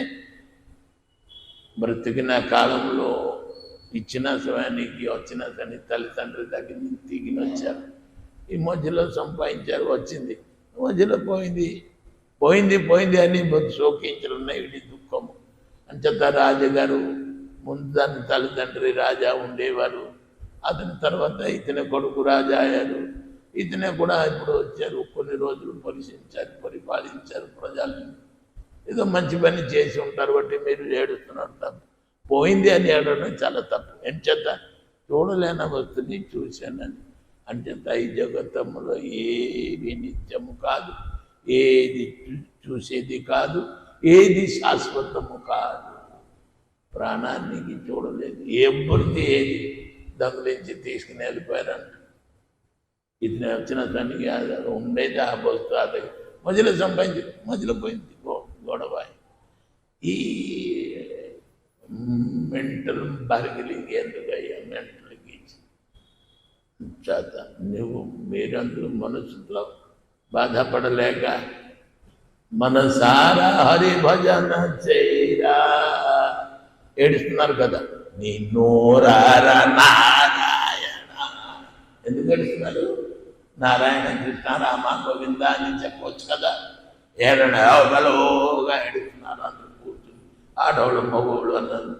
బ్రతికిన కాలంలో ఇచ్చిన సమయానికి వచ్చిన సని తల్లిదండ్రుల దగ్గర నుంచి దిగిన వచ్చారు. ఈ మధ్యలో సంపాదించారు, వచ్చింది, మధ్యలో పోయింది పోయింది పోయింది అని శోకించలున్నాయి. ఇది దుఃఖము. అంచేత రాజుగారు ముందు దాని తల్లిదండ్రి రాజా ఉండేవారు, అతని తర్వాత ఇతని కొడుకు రాజా అయ్యారు. ఇతనే కూడా ఇప్పుడు వచ్చారు, కొన్ని రోజులు పరిపాలించారు ప్రజల్ని. ఏదో మంచి పని చేసి ఉంటారు బట్టి మీరు ఏడుస్తున్నారు. తప్పు పోయింది అని ఏడవడం చాలా తప్పు. ఎంచేత చూడలేని వస్తుని చూశానని. అంచేత ఈ జగత్తంలో ఏది నిత్యము కాదు, ఏది చూసేది కాదు, ఏది శాశ్వతము కాదు. ప్రాణానికి చూడలేదు, ఎవరిది ఏది దొంగలించి తీసుకుని వెళ్ళిపోయారంట. ఇతను వచ్చిన దానికి ఉండేది ఆ బస్తు అది మధ్యలో సంపాదించి మధ్యలో పోయింది గొడవ. ఈ మెంటల్ బార్గెలింగ్ ఎందుకయ్యా? మెంటల్కి చేత మీరందరూ మనసులో బాధపడలేక మనసారా హరి భజన చేయరా ఏడుస్తున్నారు కదా. నీ నోరారా నారాయణ ఎందుకు ఏడుస్తున్నారు? నారాయణ కృష్ణ రామ గోవింద అని చెప్పవచ్చు కదా. ఏడన బలోగా ఏడుస్తున్నారు అందరూ కూర్చుని, ఆడవాళ్ళు మగవాళ్ళు అన్నారు.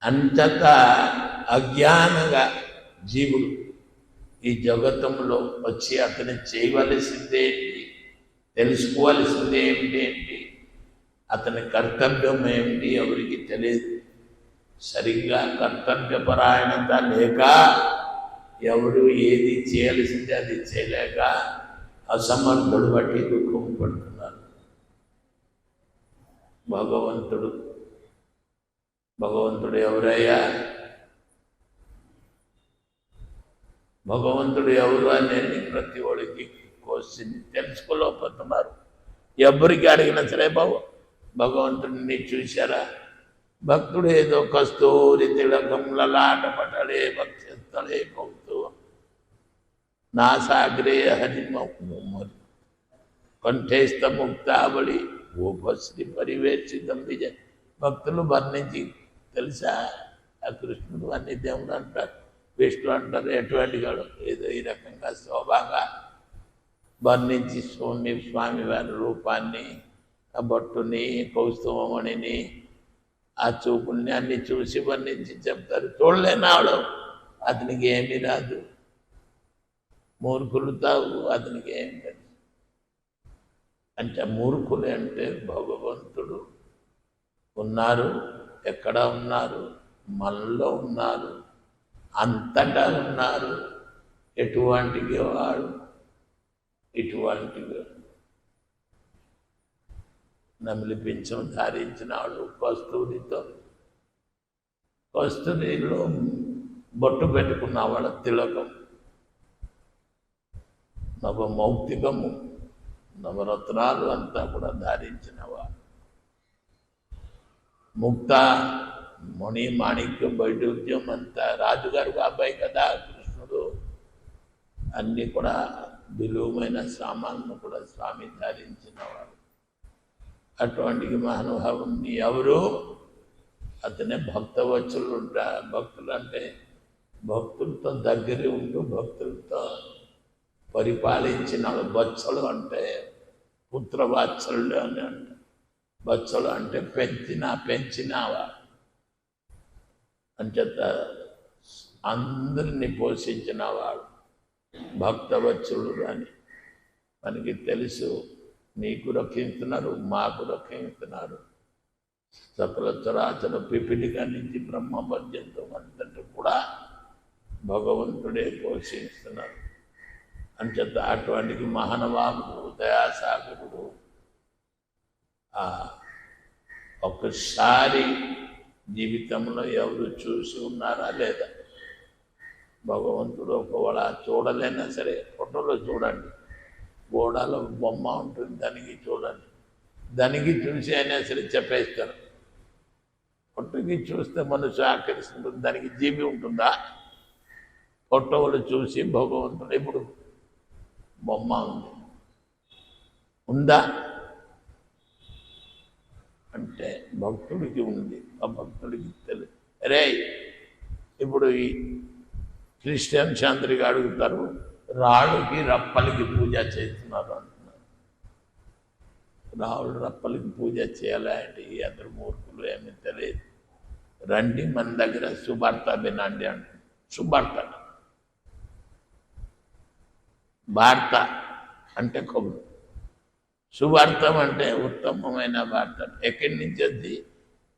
అంతట అజ్ఞానంగా జీవుడు ఈ జగత్తంలో వచ్చి అతను చేయవలసిందేంటి, తెలుసుకోవలసింది ఏమిటి, అతని కర్తవ్యం ఏమిటి ఎవరికి తెలియదు. సరిగ్గా కర్తవ్యపరాయణత లేక ఎవరు ఏది చేయాల్సింది అది చేయలేక అసమర్థుడు బట్టి దుఃఖం పడుతున్నారు. భగవంతుడు ఎవరయ్యా? భగవంతుడు ఎవరు అనేది ప్రతి ఒడికి క్వశ్చన్ తెలుసుకోలేకపోతున్నారు. ఎవరికి అడిగినా సరే భగవంతుడిని చూశారా? భక్తుడు ఏదో కస్తూరి తిలకంలాట పటడే భక్ష్యస్థలే కౌతు నాసాగ్రే హరిమరి కంఠేస్త ముక్తాబలి ఉపశ్రీ పరివేక్షితం విజయ. భక్తులు వర్ణించి తెలుసా? ఆ కృష్ణుడు అన్ని దేవుడు అంటారు, విష్ణు అంటారు, ఎటువంటి గాడు ఏదో ఈ రకంగా శోభంగా వర్ణించి స్వామి వారి రూపాన్ని, ఆ భట్టుని, కౌస్తుభమణిని, ఆ చూపుల్ని అన్ని చూసి వర్ణించి చెప్తారు. చూడలేనాడు అతనికి ఏమీ రాదు. మూర్ఖులు తావు అతనికి ఏమి రాదు. అంటే మూర్ఖులు అంటే భగవంతుడు ఉన్నారు, ఎక్కడ ఉన్నారు? మనలో ఉన్నారు, అంతటా ఉన్నారు. ఎటువంటి వాడు ఇటువంటి నమిలి పింఛం ధారించినాడు కస్తూరిలో బొట్టు పెట్టుకున్న వాళ్ళ తిలకం, నవమౌక్తికము, నవరత్నాలు అంతా కూడా ధారించినవాడు. ముక్త మణి మాణిక్యం వైడూర్యం అంతా రాజుగారు అబ్బాయి కదా కృష్ణుడు. అన్నీ కూడా విలువమైన సామాన్లు కూడా స్వామి ధరించినవాడు. అటువంటి మహానుభావుని ఎవరు? అతనే భక్తవత్సలుడు. భక్తులు అంటే భక్తులతో దగ్గరే ఉంటూ భక్తులతో పరిపాలించిన బచ్చలు అంటే పుత్రవాత్సలుడు అని అంట. బచ్చలు అంటే పెంచినవాడు అంచేత అందరినీ పోషించినవాడు భక్తవత్సలుడు అని మనకి తెలుసు. మీకు రక్షిస్తున్నారు, మాకు రక్షిస్తున్నారు. సకల చరాచర పిపిలిగా నుంచి బ్రహ్మ పర్యంతం అంతటి కూడా భగవంతుడే పోషిస్తున్నారు. అంచేత అటువంటి మహానుభావుడు దయాసాగరుడు ఒక్కసారి జీవితంలో ఎవరు చూసి ఉన్నారా లేదా? భగవంతుడు ఒకవేళ చూడలేనా సరే ఫోటోలో చూడండి, గోడలో బొమ్మ ఉంటుంది, దానికి చూడండి. దానికి చూసి అయినా సరే చెప్పేస్తారు. ఫోటోకి చూస్తే మనసు ఆకర్షిస్తుంది, దానికి జీవి ఉంటుందా? ఫోటోలు చూసి భగవంతుడు ఇప్పుడు బొమ్మ ఉందా అంటే భక్తుడికి ఉంది, ఆ భక్తుడికి తెలియదు. అరే ఇప్పుడు ఈ క్రిస్టియన్ శాంతిగా అడుగుతారు, రాళ్ళకి రప్పలకి పూజ చేస్తున్నారు అంటున్నారు. రాళ్ళు రప్పలకి పూజ చేయాలి అంటే అందరు మూర్ఖులు, ఏమీ తెలియదు. రండి మన దగ్గర సువార్త వినండి అంటుంది. సువార్త వార్త అంటే కబురు, సువార్తం అంటే ఉత్తమమైన వార్త. ఎక్కడి నుంచి అది?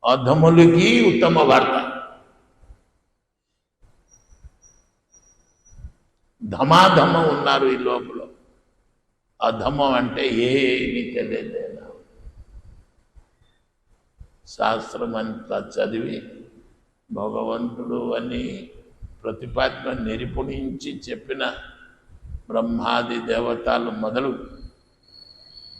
అధములకి ఉత్తమ వార్త. ధమాధమం ఉన్నారు ఈ లోపల. అధమం అంటే ఏమీ తెలియదేనా. శాస్త్రం అంతా చదివి భగవంతుడు అని ప్రతిపాదన నిరూపించి చెప్పిన బ్రహ్మాది దేవతలు మొదలు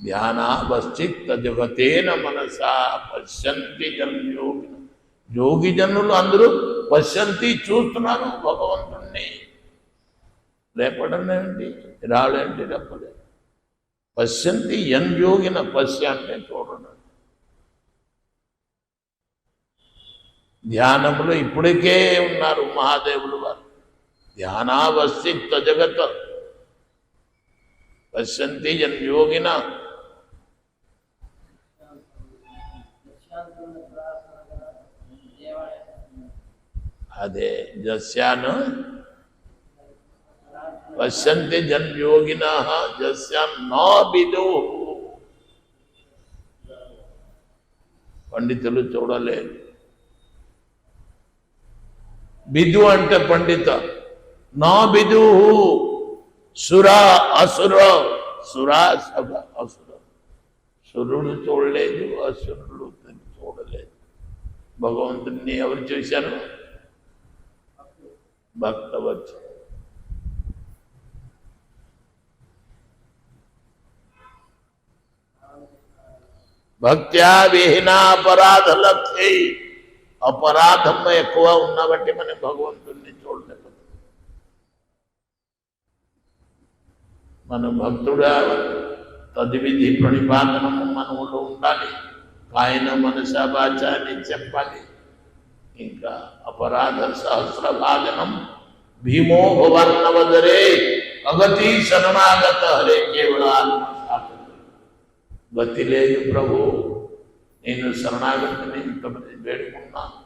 ధ్యానావస్థిత జగతేన మనసా పశ్యంతి జన్యోగి. యోగి జనులు అందరూ పశ్యంతి చూస్తున్నారు భగవంతుణ్ణి. రేపడనేంటి, రాళ్ళేంటి, రెప్పలే. పశ్యంతి యోగిన పశ్య అంటే చూడడం. ధ్యానంలో ఇప్పటికే ఉన్నారు మహాదేవులు వారు. ధ్యానావస్థిత జగత్ పశ్యంతి యోగిన. అదే జస్యాను పశ్యంతి జన్యోగిన జస్యాం నా బిదు. పండితులు చూడలేదు. బిదు అంటే పండిత. నా బిదు సుర అసుర. సురా సభ అసుర. సురుడు చూడలేదు, అసురుడు చూడలేదు. భగవంతుడిని ఎవరు చూశారు? భక్తవత్స. భక్త్యా విహీనా అపరాధ లక్ష్య. అపరాధం ఎక్కువ ఉన్నబట్టి మనం భగవంతుడిని చూడలేకపోతే. మన భక్తుడా తద్విధి ప్రణిపాతనము మనలో ఉండాలి. కాయన మనస వాచ అని చెప్పాలి. ఇంకా అపరాధ సహస్ర భాగనం భీమో భవర్ణవదరే అగతి శరణాగత హరే కేవల. గతి లేదు ప్రభు, నేను శరణాగతిని ఇంతమంది వేడుకున్నాను.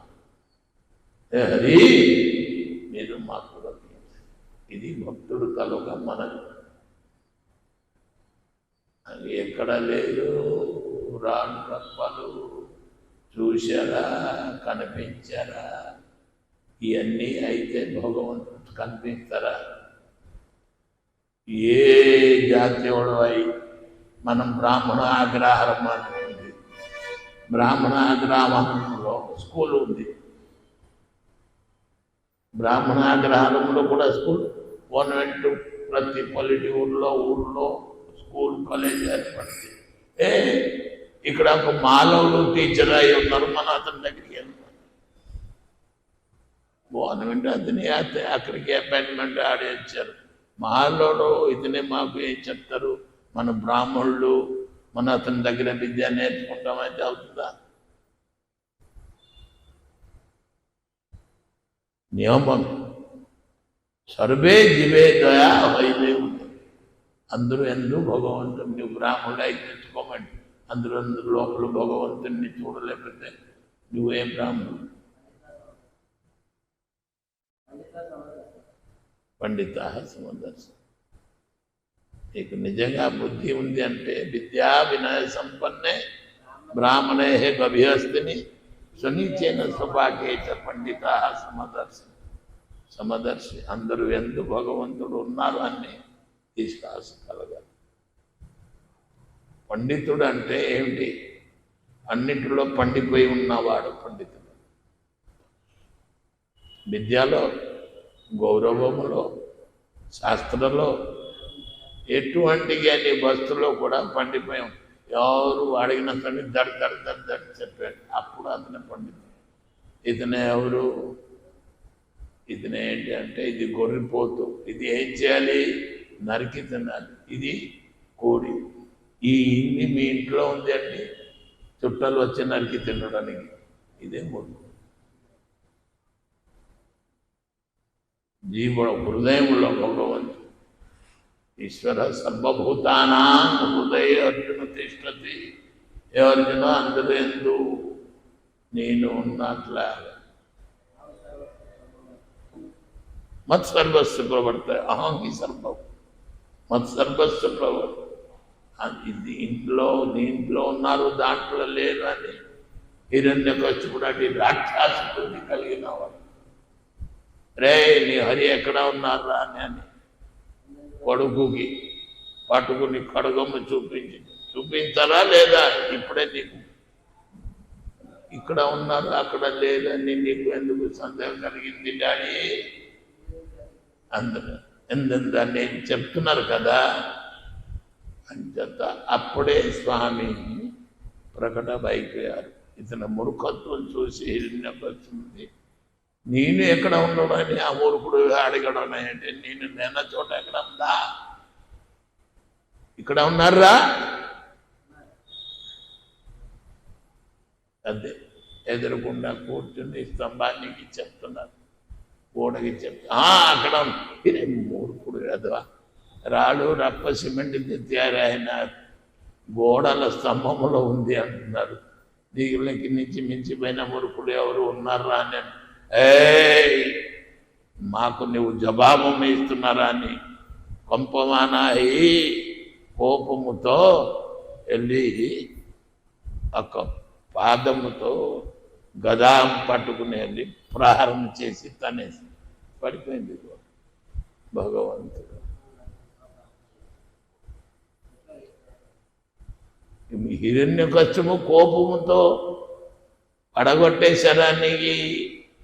హరి మీరు మాకు రక్షించండి. ఇది భక్తుడు కలుగా మనకు. అది ఎక్కడ లేదు. రాను రప్పలు చూశారా, కనిపించారా? ఇవన్నీ అయితే భగవంతుడు కనిపిస్తారా? ఏ జాతీయుడు అయి మనం బ్రాహ్మణ అగ్రహారం అంటుంది. బ్రాహ్మణ అగ్రహారంలో స్కూల్ ఉంది. బ్రాహ్మణ అగ్రహారంలో కూడా స్కూల్, కాన్వెంట్ ప్రతి పల్లెటూరులో ఊళ్ళో స్కూల్ కాలేజ్ ఏర్పడింది. ఇక్కడ ఒక మాలవులు టీచర్ అయి ఉన్నారు. మన అతని దగ్గరికి వెళ్తాం. గవర్నమెంట్ అతని అక్కడికి అపాయింట్మెంట్ ఆడే ఇచ్చారు. మాలోడు ఇతనే మాకు ఏం చెప్తారు? మన బ్రాహ్మణులు మనం అతని దగ్గర విద్య నేర్చుకుంటామైతే అవుతుందా? నియమం సర్వే జీవే దయా వైలే ఉంది. అందరూ ఎందుకు భగవంతుని నువ్వు బ్రాహ్మణుడై తెచ్చుకోమండి. అందరూ లోపల భగవంతుడిని చూడలేకపోతే నువ్వేం బ్రాహ్మణుడు? పండిత సమదర్శనం. నీకు నిజంగా బుద్ధి ఉంది అంటే విద్యా వినయ సంపన్నే బ్రాహ్మణే గభ్యస్తిని సునీచేన స్వభాగేచ పండిత సమదర్శి. సమదర్శి అందరూ ఎందుకు భగవంతుడు ఉన్నారు అని విశ్వాస కలగాలి. పండితుడు అంటే ఏమిటి? అన్నిటిలో పండిపోయి ఉన్నవాడు పండితుడు. విద్యలో, గౌరవములో, శాస్త్రంలో, ఎటువంటి అన్ని వస్తువులో కూడా పండిపోయాం. ఎవరు అడిగిన సరే దడి దడి దడి దడి చెప్పాడు. అప్పుడు అతనే పండితుడు. ఇతనే ఎవరు? ఇతనే ఏంటి అంటే ఇది గొర్రెపోతు, ఇది ఏం చేయాలి? నరికి తినాలి. ఇది కోడి. ఈ ఇన్ని మీ ఇంట్లో ఉంది అండి, చుట్టాలు వచ్చి నరికి తినడానికి. ఇదే మూడు. జీవుల హృదయంలో భగవంతుడు ఈశ్వర సర్వభూతానా హృదయ అర్జున తిష్టతి. ఏ అర్జున అందరూ ఎందు నేను ఉన్నట్లా మత్సర్వస్సు ప్రవర్తాయి. అహం హి సర్వం మత్సర్వస్సు ప్రవర్త. ఇది దీంట్లో ఉన్నారు, దాంట్లో లేరు అని హిరణ్యకశిపుడు అటు రాక్షసుడి కలిగిన వాడు. రే నీ హరి ఎక్కడ ఉన్నారా అని కొడుకుకి పట్టుకుని కడగమ్మ చూపించారా లేదా? ఇప్పుడే నీకు ఇక్కడ ఉన్నారు అక్కడ లేదని నీకు ఎందుకు సందేహం కలిగింది డాడీ? అందరూ ఎందుకు నేను చెప్తున్నారు కదా అని చెప్తా. అప్పుడే స్వామి ప్రకటమైపోయారు. ఇతని మూర్ఖత్వం చూసి హిరణ్యకశిపుడు నేను ఎక్కడ ఉండడని ఆ మూర్ఖుడు అడగడం అంటే నేను నిన్న చోట ఎక్కడ ఉందా? ఇక్కడ ఉన్నారా? అదే ఎదురుకుండా కూర్చుని స్తంభానికి చెప్తున్నారు, గోడకి చెప్తా అక్కడ ఇదే మూర్ఖుడు కదా. రాడు రప్ప సిమెంట్ తెచ్చారు, ఆయన గోడల స్తంభంలో ఉంది అంటున్నారు. దిగులకి నుంచి మించిపోయిన మూర్ఖుడు ఎవరు ఉన్నారా అని. మాకు నువ్వు జవాబు ఇస్తున్నారా అని కొంపమానాయి కోపముతో వెళ్ళి ఒక పాదముతో గదాం పట్టుకుని వెళ్ళి ప్రహారం చేసి తనేసి పడిపోయింది భగవంతుడు. హిరణ్యకశిపుడు కోపముతో పడగొట్టేశారానికి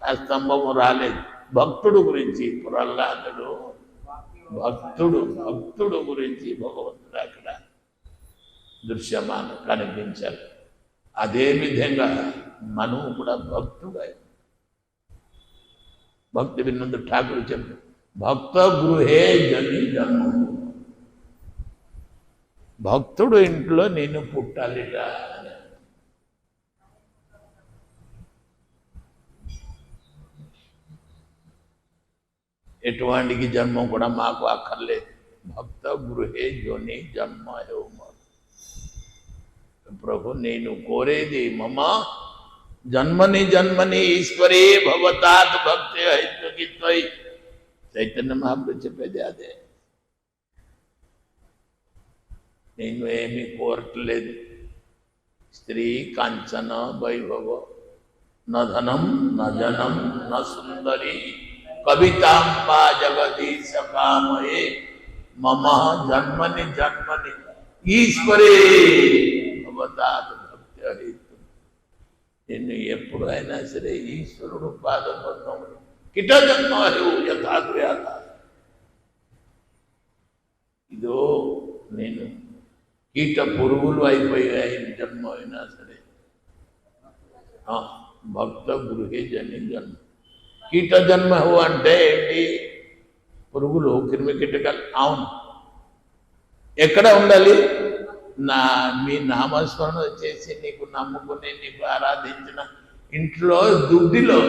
ఆ స్తంభము రాలేదు. భక్తుడు గురించి ప్రహ్లాదుడు భక్తుడు గురించి భగవంతుడు అక్కడ దృశ్యమానం కనిపించారు. అదే విధంగా మనము కూడా భక్తుడు. భక్తి వినందు ఠాకూర్ చెప్పారు, భక్త గృహే జని జన్మ. భక్తుడు ఇంట్లో నేను పుట్టాలిట. ఎటువంటికి జన్మం కూడా మాకు అక్కర్లేదు. భక్త గృహే జోని జన్మ ప్రభు నేను కోరేది మమ జన్మని జన్మని ఈశ్వరే భవతాత్ భక్తి హైత్వై. చైతన్య మహాప్రభు చెప్పేది అదే. నేను ఏమీ కోరట్లేదు. స్త్రీ కాంచన వైభవ నధనం నజనం న సుందరి కవితాంబా జగదీశ కామయే మమ జన్మని జన్మని ఈశ్వరే భవతాత్ భక్తి హైత్వం. నిన్ను ఎప్పుడైనా సరే ఈశ్వరుడు పాదపద్మం కిట జన్మ యథాగ్రహ. ఇదో నేను కీట పురుగులు అయిపోయాయి జన్మ అయినా సరే. భక్త గృహే జని జన్మ. కీట జన్మ అంటే ఏంటి? పురుగులు, క్రిమి కీటకాలు. అవును, ఎక్కడ ఉండాలి? మీ నామస్మరణ చేసి నీకు నమ్ముకుని నీకు ఆరాధించిన ఇంట్లో దుడ్డిలో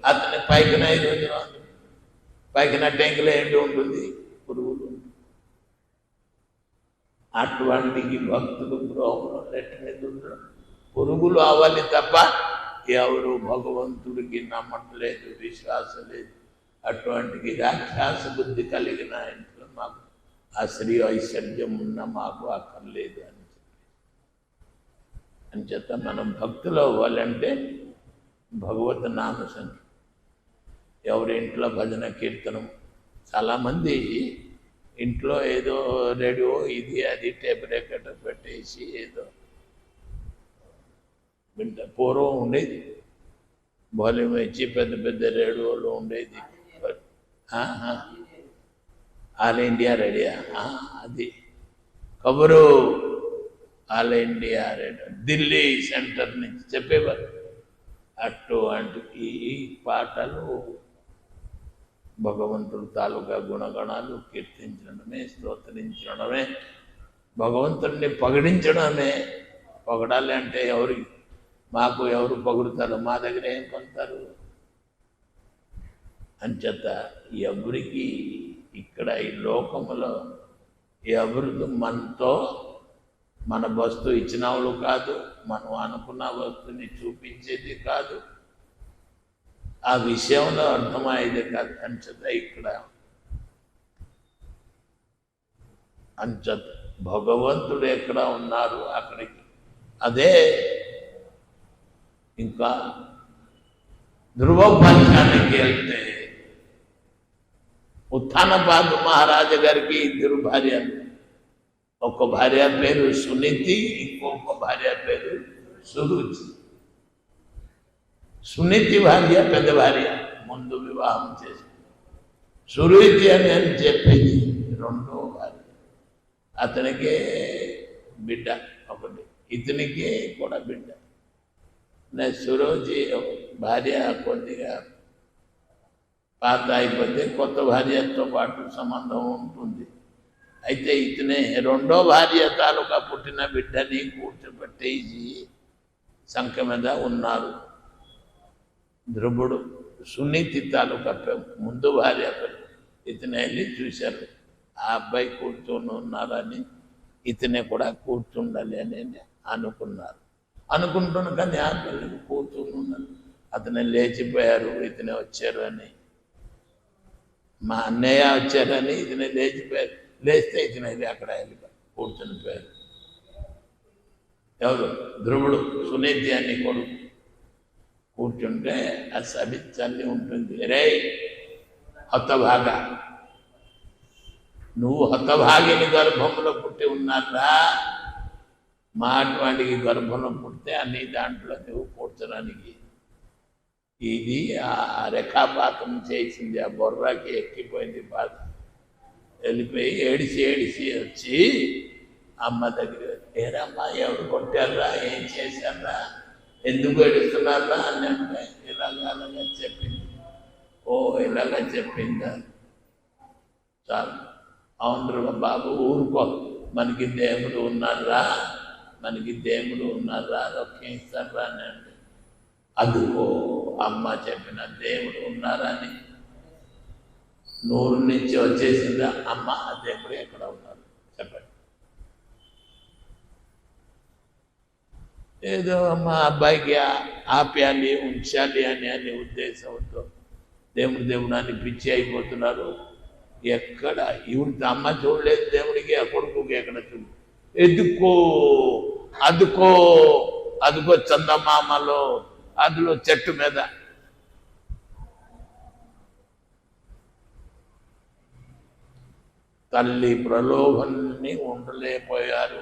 అతని పైకిన 5 రోజులు పైకిన ట్యాంకులో ఏంటి ఉంటుంది, పురుగులు. అటువంటికి భక్తులు గృహంలో నెట్టిన దుడ్డు పురుగులు అవ్వాలి తప్ప ఎవరు భగవంతుడికి నమ్మట్లేదు, విశ్వాసం లేదు. అటువంటికి రాక్షస బుద్ధి కలిగిన ఇంట్లో మాకు ఆ శ్రీ ఐశ్వర్యం ఉన్న మాకు అక్కర్లేదు అని చేత మనం భక్తులు అవ్వాలంటే భగవత్ నామ సంఖ్య, ఎవరి ఇంట్లో భజన కీర్తనం. చాలామంది ఇంట్లో ఏదో రేడియో ఇది అది టేప్ రికార్డర్ పెట్టేసి ఏదో పూర్వం ఉండేది, వాల్యూమ్ ఇచ్చి పెద్ద పెద్ద రేడియోలు ఉండేది. ఆల్ ఇండియా రేడియో, అది కబురు all India radio Delhi centre నుంచి చెప్పేవారు. అటువంటి ఈ పాటలు భగవంతుడు తాలూకా గుణగణాలు కీర్తించడమే, స్తోత్రించడమే, భగవంతుడిని పొగిడించడమే. పొగడాలి అంటే మాకు ఎవరు పొగుడుతారు, మా దగ్గర ఏం పొందుతారు అంచేత ఎవరికి ఇక్కడ ఈ లోకములో ఎవరితో మనతో మన వస్తువు ఇచ్చిన వాళ్ళు కాదు, మనం అనుకున్న వస్తువుని చూపించేది కాదు, ఆ విషయంలో అర్థమయ్యేది కాదు. అంచేత ఇక్కడ అంచేత భగవంతుడు ఎక్కడ ఉన్నారు అక్కడికి. అదే ఇంకా ధ్రువపంచానికి వెళ్తే ఉత్థానపాద మహారాజు గారికి 2 భార్యలు. ఒక భార్య పేరు సునీతి, ఇంకొక భార్య పేరు సురుచి. సునీతి భార్య పెద్ద భార్య, ముందు వివాహం చేసి. సురుచి అని చెప్పేది 2వ భార్య. అతనికే బిడ్డ ఒకటి, ఇతనికి కూడా బిడ్డ. సురోజీ భార్య కొద్దిగా పాత అయిపోతే కొత్త భార్యతో పాటు సంబంధం ఉంటుంది. అయితే ఇతనే 2వ భార్య తాలూకా పుట్టిన బిడ్డని కూర్చోబెట్టేసి సంఖ మీద ఉన్నారు. ధ్రువుడు సునీతి తాలూకా ముందు భార్య ఇతనే వెళ్ళి చూశారు. ఆ అబ్బాయి కూర్చొని ఉన్నారని ఇతనే కూడా కూర్చుండాలి అని అనుకున్నారు. అనుకుంటున్న కానీ ఆ పిల్లలు కూర్చొని ఉన్నారు. అతనే లేచిపోయారు, ఇతనే వచ్చారు అని. మా అన్నయ్య వచ్చారని ఇతనే లేచిపోయారు. లేస్తే ఇతనే అక్కడ కూర్చొని పోయారు. ఎవరు? ధ్రువుడు సునీతి అని కొడుకు కూర్చుంటే ఆ సభి చల్లి ఉంటుంది. రే హతభాగ, నువ్వు హతభాగిని గర్భంలో పుట్టి ఉన్నారా? మా అటువంటికి గర్భంలో పుడితే అన్ని దాంట్లో నువ్వు కూర్చోడానికి ఇది ఆ రేఖాపాతం చేసింది. ఆ బొర్రాకి ఎక్కిపోయింది బాధ. వెళ్ళిపోయి ఏడిసి వచ్చి అమ్మ దగ్గర, ఏరమ్మా ఎవరు కొట్టారా, ఏం చేశారా, ఎందుకు ఏడుస్తున్నారా అని అంటే అలాగా చెప్పింది. ఓ ఇలాగా చెప్పిందా, చాలు. అవును బాబు ఊరుకో, మనకి దేవుడు ఉన్నారా, మనకి దేవుడు ఉన్నారా, రొక్కేం ఇస్తారా అని అంటే, అదిగో అమ్మ చెప్పిన దేవుడు ఉన్నారని నూరు నుంచి వచ్చేసిందా అమ్మ, ఆ దేవుడు ఎక్కడ ఉన్నారు చెప్పండి. ఏదో మా అబ్బాయికి ఆప్యాలి ఉంచాలి అనే ఉద్దేశంతో దేవుడు అని పిచ్చి అయిపోతున్నారు. ఎక్కడ ఇవుడికి అమ్మ చూడలేదు దేవుడికి, ఆ కొడుకుకి ఎక్కడ చూడు. ఎదుకో అదుకో చందమామలో అందులో చెట్టు మీద తల్లి ప్రలోభాన్ని ఉండలేకపోయారు.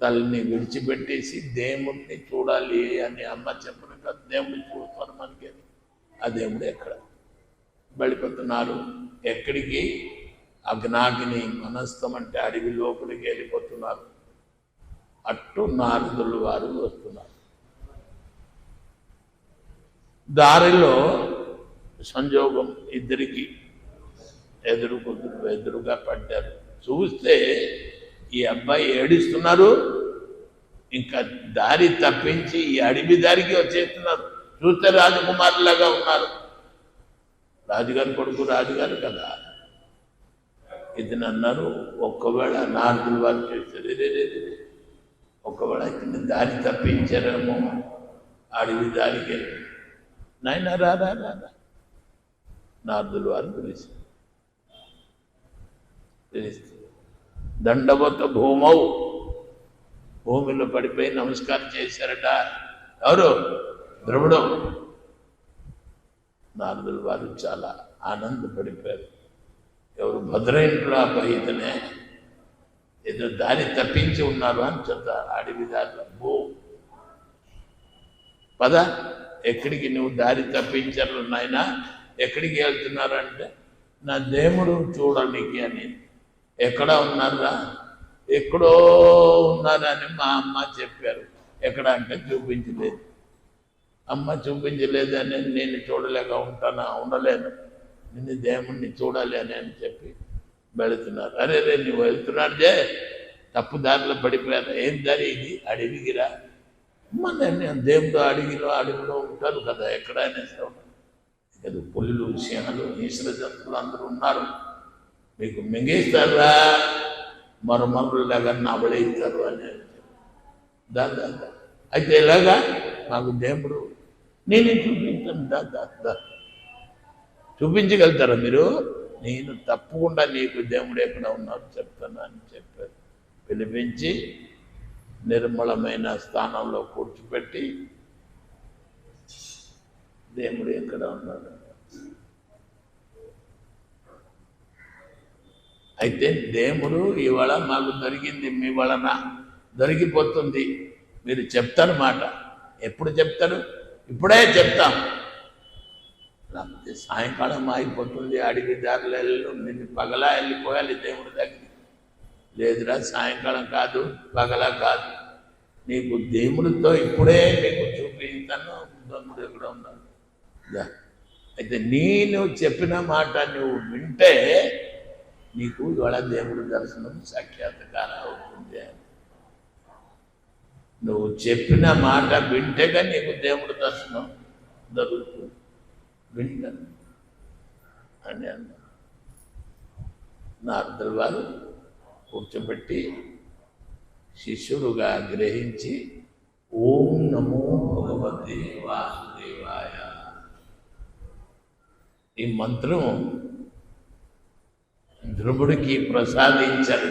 తల్లిని విడిచిపెట్టేసి దేవుణ్ణి చూడాలి అని అమ్మ చెప్పిన కదా, దేవుడిని చూస్తారు మనకి. ఆ దేవుడు ఎక్కడ వెళ్ళిపోతున్నారు? ఎక్కడికి? అగ్నాగ్ని మనస్తం అంటే అడవి లోపలికి వెళ్ళిపోతున్నారు. అట్టు నారదులు వారు వస్తున్నారు. దారిలో సంజోగం, ఇద్దరికి ఎదురుగా పడ్డారు. చూస్తే ఈ అబ్బాయి ఏడుస్తున్నారు, ఇంకా దారి తప్పించి ఈ అడవి దారికి వచ్చేస్తున్నారు. చూస్తే రాజకుమారులాగా ఉన్నారు. రాజుగారి కొడుకు రాజుగారు కదా. ఇతను అన్నారు, ఒక్కవేళ నారదుల వారు చేస్తారు, ఒకవేళ ఇతని దారి తప్పించారేమో, అడవి దారికి నాయన రా రా రా నారదుల వారు పిలిస్తే దండవత భూమౌ, భూమిలో పడిపోయి నమస్కారం చేశారట. ఎవరు? ధ్రువుడు. నారదుల వారు చాలా ఆనందపడిపోయారు. ఎవరు? భద్రేంద్రుడు అబ్బాయి ఇతనే, ఏదో దారి తప్పించి ఉన్నారు అని చెప్తారు. అడవి దారిలో భూ పద, ఎక్కడికి నువ్వు దారి తప్పించారు నాయన, ఎక్కడికి వెళ్తున్నారు అంటే, నా దేవుడు చూడడానికి అని. ఎక్కడ ఉన్నారా? ఎక్కడో ఉన్నారని మా అమ్మ చెప్పారు. ఎక్కడ అంటే చూపించలేదు. అమ్మ చూపించలేదని నేను చూడలేక ఉండలేను, నిన్ను దేవుణ్ణి చూడాలి అని చెప్పి వెళుతున్నారు. అరే నువ్వు వెళ్తున్నాడే, తప్పు దారిలో పడిపోయాను. ఏం దారి ఇది? అడవిగిరా. నేను దేవుడు అడవిలో ఉంటారు కదా, ఎక్కడైనా సరే. పులులు, శేనలు, ఈశ్వర జంతువులు అందరూ ఉన్నారు. మీకు మింగేస్తారా, మరొమరులాగా నవలేస్తారు అని. దాదా అయితే ఎలాగా? మాకు దేవుడు నేనే చూపించాను. దాదా చూపించగలుగుతారా మీరు? నేను తప్పకుండా నీకు దేవుడు ఎక్కడ ఉన్నారో చెప్తాను అని చెప్పారు. పిలిపించి నిర్మలమైన స్థానంలో కూర్చోపెట్టి, దేవుడు ఎక్కడ ఉన్నాడు? అయితే దేవుడు ఇవాళ మాకు దొరికింది, మీ వలన దొరికిపోతుంది. మీరు చెప్తారు మాట. ఎప్పుడు చెప్తారు? ఇప్పుడే చెప్తాం. లేకపోతే సాయంకాలం ఆగిపోతుంది. అడవి దారిలో నిన్ను పగలా వెళ్ళిపోయాలి దేవుడి దగ్గర. లేదురా, సాయంకాలం కాదు, పగలా కాదు, నీకు దేవుడితో ఇప్పుడే నీకు చూపిస్తాను. దేవుడు ఎక్కడ ఉన్నాడు? అయితే నేను చెప్పిన మాట నువ్వు వింటే నీకు ఇవాళ దేవుడి దర్శనం సాక్షాత్కారం అవుతుంది. నువ్వు చెప్పిన మాట వింటేగా నీకు దేవుడి దర్శనం జరుగుతుంది. వింటాను అని అన్నా. నారదుల వారు కూర్చోబెట్టి శిష్యుడుగా గ్రహించి, ఓం నమో భగవతే వాసుదేవాయ, ఈ మంత్రం ధ్రువుడికి ప్రసాదించాడు.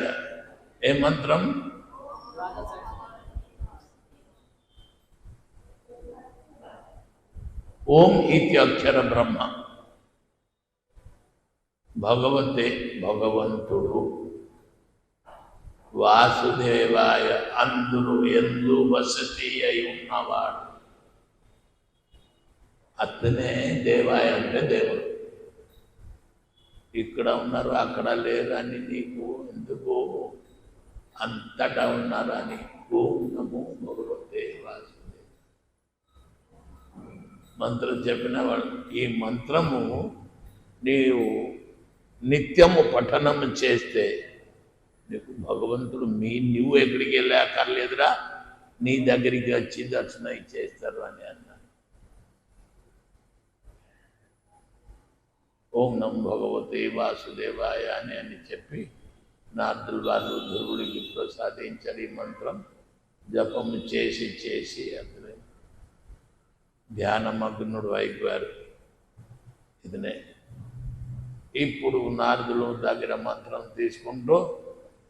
ఏ మంత్రం? ఓం ఇత్యక్షర బ్రహ్మ, భగవతే భగవంతుడు, వాసుదేవాయ అందరూ ఎందు వసతి అయి ఉన్నవాడు. అతనే దేవాయ అంటే దేవుడు. ఇక్కడ ఉన్నారు, అక్కడ లేరు అని నీకు ఎందుకు? అంతటా ఉన్నారు అని. ఓం నమో భగవతే వాసుదేవ మంత్రం చెప్పిన వాడు. ఈ మంత్రము నీవు నిత్యము పఠనము చేస్తే నీకు భగవంతుడు నువ్వు ఎక్కడికి వెళ్ళక్కర్లేదురా, నీ దగ్గరికి వచ్చి దర్శనం ఇచ్చేస్తారు అని అన్నాడు. ఓం నమో భగవతే వాసుదేవాయ అని చెప్పి నారదుల వారు ధ్రువుడికి ప్రసాదించారు. ఈ మంత్రం జపము చేసి చేసి అతను ధ్యానమగ్నుడు అయిపోయారు. ఇదనే ఇప్పుడు నారదుల దగ్గర మంత్రం తీసుకుంటూ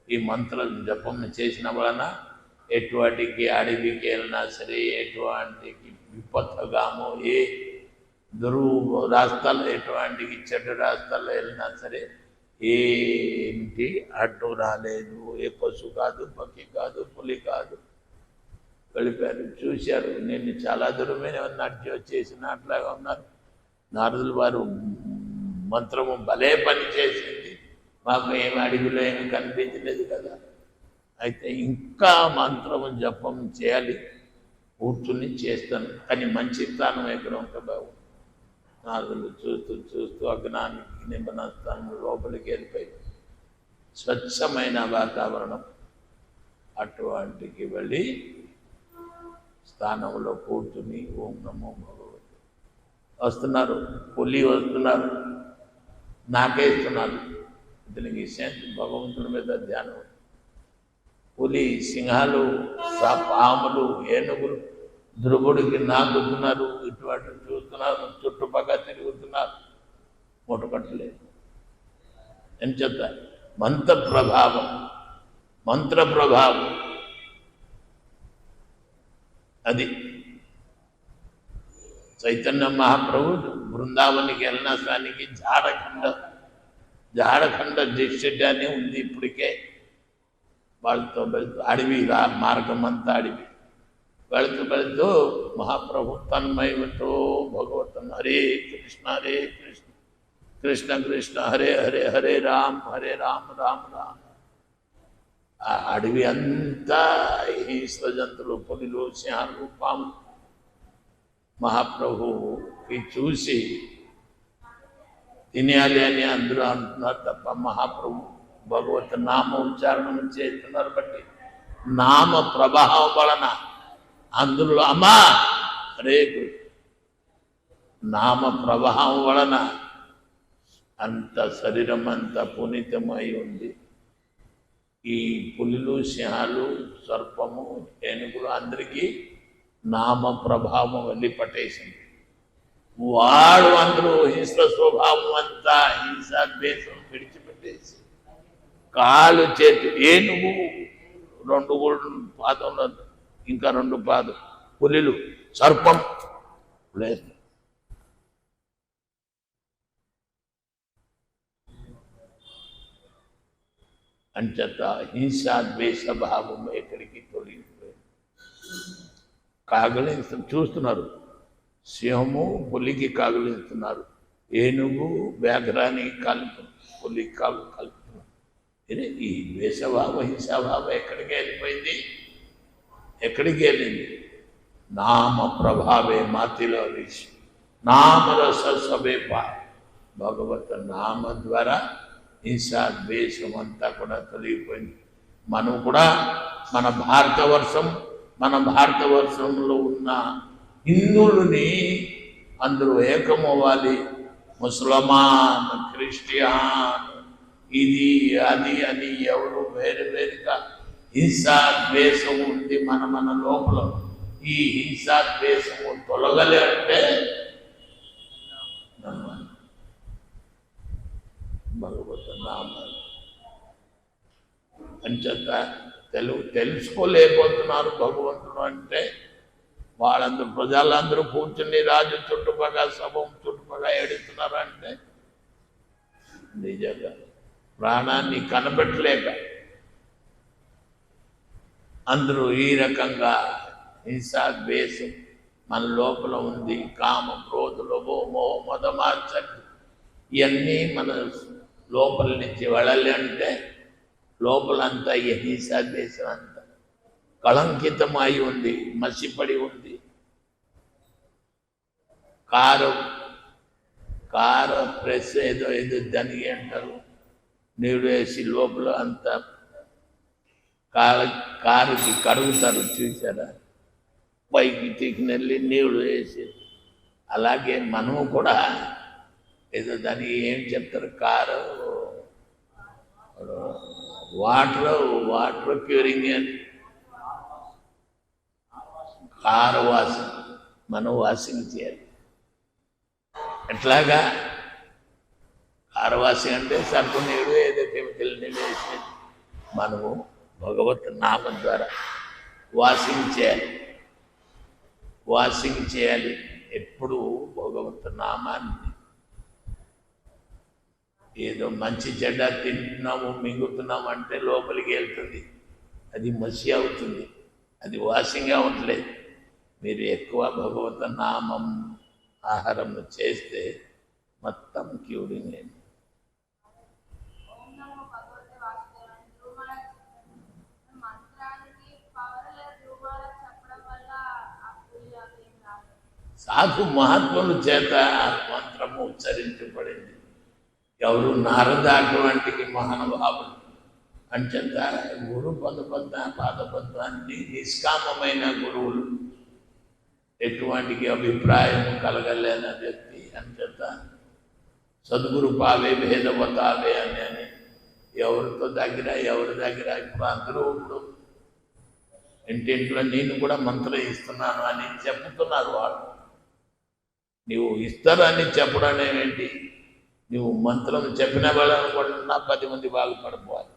ఈ మంత్రం జపం చేసిన వలన ఎటువంటికి అడవికి వెళ్ళినా సరే, ఎటువంటికి విపత్తుగామో, ఏ రాస్తాల్లో, ఎటువంటికి చెడు రాస్తాల్లో వెళ్ళినా సరే ఏంటి అడ్డు రాలేదు. ఏ పశు కాదు, పక్షి కాదు, పులి కాదు. వెళ్ళిపోయారు. చూశారు, నేను చాలా దూరమైన నడిచి వచ్చేసినట్లాగా ఉన్నారు. నారదుల వారు మంత్రము భలే పని చేసింది, మాకు ఏమి అడవిలో ఏమి కనిపించలేదు కదా. అయితే ఇంకా మంత్రము జపం చేయాలి, కూర్చుని చేస్తాను. కానీ మంచి స్థానం ఎక్కడ ఉంటే బాగుంది. నారదులు చూస్తూ చూస్తూ అజ్ఞానికి నిబంధన స్థానం లోపలికి వెళ్ళిపోయి స్వచ్ఛమైన వాతావరణం, అటువంటికి వెళ్ళి స్థానంలో కూర్చుని ఓం నమో భగవతి వస్తున్నారు. పులి వస్తున్నారు, నాకేస్తున్నారు. ఇతనికి శాంతి భగవంతుడి మీద ధ్యానం. పులి, సింహాలు, పాములు, ఏనుగులు ధ్రువుడికి నాకుతున్నారు, ఇటువంటి చూస్తున్నారు, చుట్టుపక్కల తిరుగుతున్నారు, ముట్టుకట్టలేదు. ఏం చెప్తారు? మంత్ర ప్రభావం అది. చైతన్య మహాప్రభు బృందావనికి వెళ్ళిన స్థానికి జాడఖండ డిస్ట్రిక్ట్ అని ఉంది ఇప్పటికే. వాళ్ళతో వెళ్తూ అడవి, మార్గం అంతా అడవి, వెళుతూ మహాప్రభు తన్మయతో భగవతన్ హరే కృష్ణ కృష్ణ కృష్ణ హరే హరే హరే రామ్ రామ్ రామ్. ఆ అడవి అంతా హింస్ర జంతువులు, పులులు, సింహాలు, పాములు మహాప్రభుకి చూసి తినేయాలి అని అందరూ అంటున్నారు తప్ప మహాప్రభు భగవత్ నామ ఉచ్చారణం చేస్తున్నారు. బట్టి నామ ప్రభావం వలన అందులో అమ్మా హరే నామ ప్రభావం వలన అంత శరీరం అంతా పునీతమై ఉంది. ఈ పులులు, సింహాలు, సర్పము, ఏనుగులు అందరికీ నామ ప్రభావం వెళ్ళి పట్టేసింది. వాడు అందరూ హింస స్వభావం అంతా హింసాద్వేషం విడిచిపెట్టేసి కాలు చేతి ఏనుగు 2 పాదంలో ఇంకా 2 పాదం, పులులు, సర్పం లేదు. అంచేత హింసాద్వేష భావం ఎక్కడికి తొలగిపోయింది. కాగలించడం చూస్తున్నారు, సింహము పులికి కాగలిస్తున్నారు, ఏనుగు వ్యాఘ్రానికి పులికి కలుపుతున్నారు. ఈ ద్వేషభావ హింసాభావం ఎక్కడికి వెళ్ళింది? నామ ప్రభావే మాతిలో ఋషి నామరస సభే భగవత్ నామ ద్వారా హింసా ద్వేషం అంతా కూడా తొలగిపోయింది. మనం కూడా మన భారతవర్షంలో ఉన్న హిందువులని అందరూ ఏకమవ్వాలి. ముసల్మాన్, క్రిస్టియన్, ఇది అది అని ఎవరు వేరుగా హింసా ద్వేషం ఉంది మన లోపల. ఈ హింసా ద్వేషము తొలగలే అంటే భగవత్ నామాలు అంచేత తెలుసుకోలేకపోతున్నారు భగవంతుడు అంటే. వాళ్ళందరూ ప్రజలందరూ కూర్చుని రాజు చుట్టుపక్కల సభం చుట్టుపక్కల ఏడుతున్నారు అంటే నిజంగా ప్రాణాన్ని కనబెట్టలేక అందరూ ఈ రకంగా హింసా ద్వేషం మన లోపల ఉంది. కామ, క్రోధ, లోభో, మోహ, మదమాత్సర్యం ఇవన్నీ మన లోపల నుంచి వెళ్ళాలి అంటే లోపలంతా ఈ హింసా ద్వేషం అంతా కళంకితమై ఉంది, మసిపడి ఉంది. కారు ప్రెస్ ఏదో దానికి అంటారు, నీళ్ళు వేసి లోపల అంతా కారుకి కడుగుతారు చూసారా, పైకి తీకినెళ్ళి నీళ్ళు వేసి. అలాగే మనము కూడా ఏదో దానికి ఏం చెప్తారు, కారు వాటర్ క్యూరింగ్ అని, కారు వాషింగ్, మనం వాషింగ్ చేయాలి. ఎట్లాగా కారు వాషింగ్ అంటే సర్పు నీళ్ళు ఏదో కెమికల్ నీళ్ళు వేసేది. మనము భగవత్ నామం ద్వారా వాషింగ్ చేయాలి. ఎప్పుడు భగవత్ నామాన్ని ఏదో మంచి చెడ్డ తింటున్నాము, మింగుతున్నాము అంటే లోపలికి వెళ్తుంది, అది మసి అవుతుంది, అది వాషింగ్ అవ్వట్లేదు. మీరు ఎక్కువ భగవత్ నామం ఆహారం చేస్తే మొత్తం క్యూరింగ్ అయింది. సాధు మహాత్ముల చేత మంత్రము ఉచ్చరించబడింది. ఎవరు? నారద అటువంటి మహానుభావులు అంచేత గురు పదబద్ధ పాదబద్ధ అన్ని నిష్కామమైన గురువులు, ఎటువంటి అభిప్రాయం కలగలేన వ్యక్తి. అంచేత సద్గురు పావే భేదవతావే అని ఎవరితో దగ్గర ఎవరి దగ్గర ఇప్పుడు అందరూ ఇప్పుడు ఇంటింట్లో నేను కూడా మంత్రం ఇస్తున్నాను అని చెప్తున్నారు వాళ్ళు. నీవు ఇస్తారని చెప్పడం ఏంటి? నువ్వు మంత్రం చెప్పిన వాళ్ళనుకుంటున్నా 10 మంది బాగుపడిపోవాలి.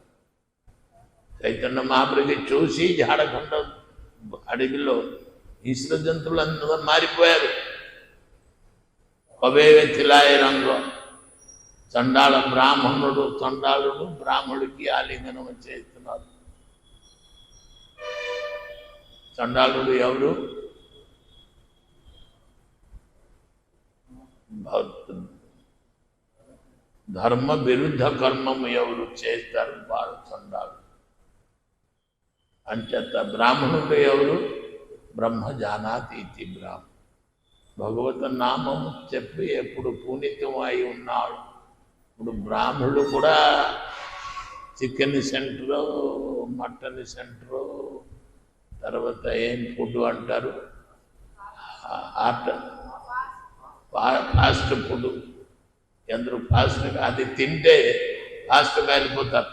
చైతన్య మహాప్రభు చూసి జాడకొండ అడవిలో ఈశ్వర జంతువులందరూ మారిపోయారు. అవే తిలాయ రంగు చండాళ చండాళుడు బ్రాహ్మణుడికి ఆలింగనం చేస్తున్నారు. చండాళుడు ఎవరు? ధర్మ విరుద్ధ కర్మము ఎవరు చేస్తారు వారు చండాలు. అంచేత బ్రాహ్మణుడు ఎవరు? బ్రహ్మ జానాతి ఇది బ్రాహ్మణ. భగవత్ నామము చెప్పి ఎప్పుడు పునీతం అయి ఉన్నాడు. ఇప్పుడు బ్రాహ్మణుడు కూడా చికెన్ సెంటరు, మటన్ సెంటరు, తర్వాత ఏం ఫుడ్ అంటారు, ఫాస్ట్ ఫుడ్. అందరూ ఫాస్ట్గా అది తింటే ఫాస్ట్గా వెళ్ళిపోతారు.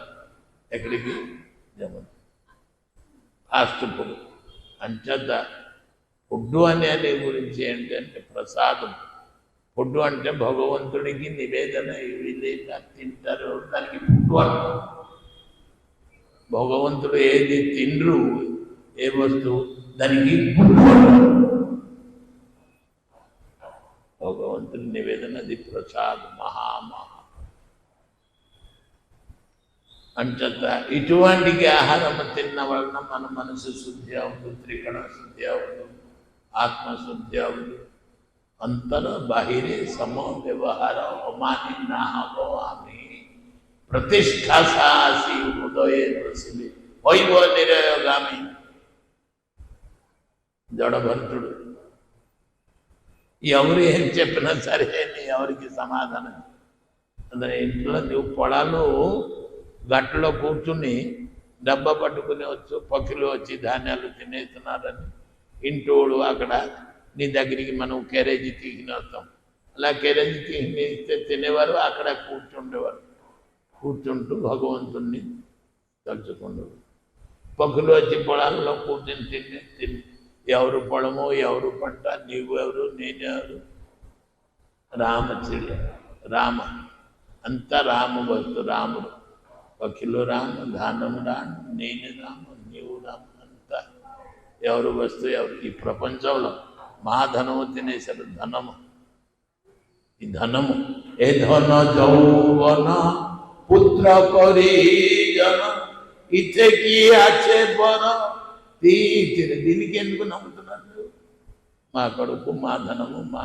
ఎక్కడికి? Fast food. అంచేత ఫుడ్ అనే గురించి ఏంటంటే ప్రసాదం. ఫుడ్ అంటే భగవంతుడికి నివేదన వీళ్ళేగా తింటారు, దానికి ఫుడ్ అంటారు. భగవంతుడు ఏది తిండ్రు, ఏ వస్తువు దానికి ఫుడ్ అంటారు. భగవంతుడి నివేదన అది ప్రసాద్ మహామహా. అంచేత ఇటువంటి ఆహారం తిన్న వలన మన మనసు శుద్ధి అవుతుంది, త్రికణ శుద్ధి అవుతుంది, ఆత్మశుద్ధి అవుతుంది. అంతర బాహిరే సమో వ్యవహార హోమాని నాహోమి ప్రతిష్ఠా సాహసి హృదయ రసిలి వైభవ నిరయోగామి. జడభర్తుడు ఎవరు ఏం చెప్పినా సరే ఎవరికి సమాధానం. అందులో ఇంట్లో నువ్వు పొలాలు గట్టులో కూర్చుని డబ్బా పట్టుకుని వచ్చు, పక్షులు వచ్చి ధాన్యాలు తినేస్తున్నారని ఇంటోడు అక్కడ నీ దగ్గరికి మనం కెరేజీ తీగిన వస్తాం. అలా కెరేజీ తీగిన ఇస్తే తినేవారు అక్కడ కూర్చుండేవారు. కూర్చుంటూ భగవంతుణ్ణి తలుచుకుండేవారు. పక్షులు వచ్చి పొలాల్లో కూర్చుని తిని ఎవరు పొలము ఎవరు పంట, నీవు ఎవరు నేనెవరు, రామచర్య రామ అంతా రామ వస్తు రాముడు. పక్షులు రామ, ధానము రాము, నేను రాము, నీవు రాము, అంతా ఎవరు వస్తు ఎవరు. ఈ ప్రపంచంలో మహాధనము తినేశారు. ధనము, ఈ ధనము ఏ ధన যৌবন পুত্র পরিজন ইচ্ছে কি আছে বড় తీర్చిది. దీనికి ఎందుకు నమ్ముతున్నారు? మా కడుపు, మా ధనము, మా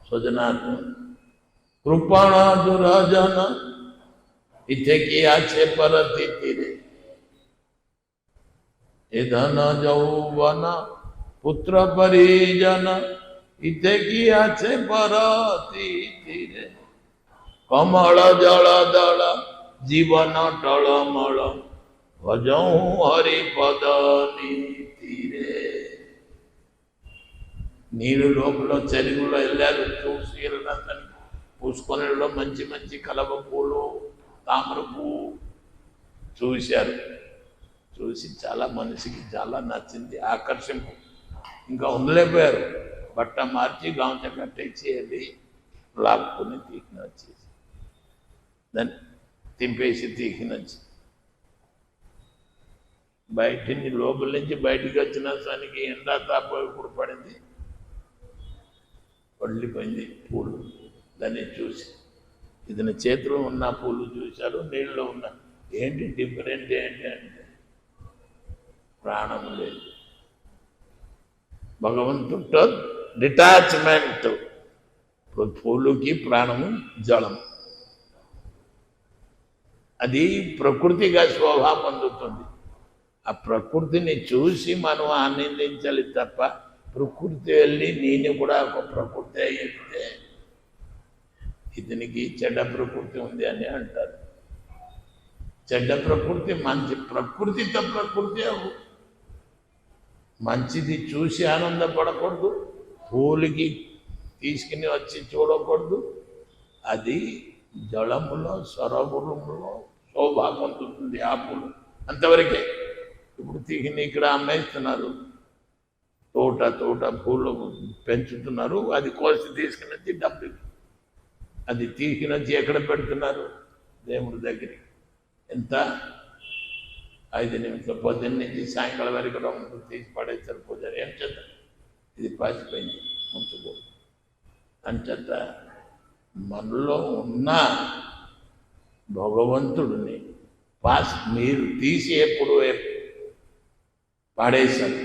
స్వజనాత్మ. కృపణ దురజన ఇచ్చే কি আছে পর తీర్చిది. ఏ ధన যৌবন পুত্র পরিজন ইচ্ছে কি আছে পর తీర్చిది. কমল জল দল জীবন টলমল ভজৌ హరిపద నీతిరే. నీళ్ళు లోపల చెరువులో వెళ్ళారు, చూసి వెళ్ళడానికి పూసుకొనిలో మంచి మంచి కలవ పూలు, తామర పువ్వు చూశారు. చూసి చాలా మనిషికి చాలా నచ్చింది, ఆకర్షింపు. ఇంకా ఉండలేకపోయారు. బట్ట మార్చి గాంచ కట్టేసి వెళ్ళి లాక్కుని తీకిన వచ్చేసి దాన్ని తింపేసి తీకిన వచ్చి బయటిని లోపల నుంచి బయటికి వచ్చిన దానికి ఎండా తాప ఇప్పుడు పడింది, పళ్ళిపోయింది పూలు. దాన్ని చూసి ఇతని చేతిలో ఉన్న పూలు చూశారు, నీళ్ళలో ఉన్న. ఏంటి డిఫరెంట్ ఏంటి అంటే ప్రాణం లేదు. భగవంతుడితో డిటాచ్మెంట్. పూలుకి ప్రాణము జలం. అది ప్రకృతిగా శోభ పొందుతుంది. ఆ ప్రకృతిని చూసి మనం ఆనందించాలి తప్ప ప్రకృతి వెళ్ళి నేను కూడా ఒక ప్రకృతి అయితే ఇతనికి చెడ్డ ప్రకృతి ఉంది అని అంటారు. చెడ్డ ప్రకృతి మంచి ప్రకృతితో ప్రకృతి అవు. మంచిది చూసి ఆనందపడకూడదు, పూలకి తీసుకుని వచ్చి చూడకూడదు. అది జలములో సరోవరములో శోభ పొందుతుంది ఆ పూలు, అంతవరకే. ఇప్పుడు తీగిని ఇక్కడ అమ్మేస్తున్నారు, తోట పూలు పెంచుతున్నారు, అది కోసి తీసుకుని వచ్చి డబ్బు, అది తీసుకుని వచ్చి ఎక్కడ పెడుతున్నారు? దేవుడి దగ్గరికి. ఎంత 5 నిమిషాలు పొద్దున్న నుంచి సాయంకాలం వరకు తీసి పడేస్తారు పూజారి. ఏం చేద్దాం, ఇది పాసిపోయింది ఉంచుకోదు అంచేత మనలో ఉన్న భగవంతుడిని మీరు తీసి ఎప్పుడు పాడేశారు.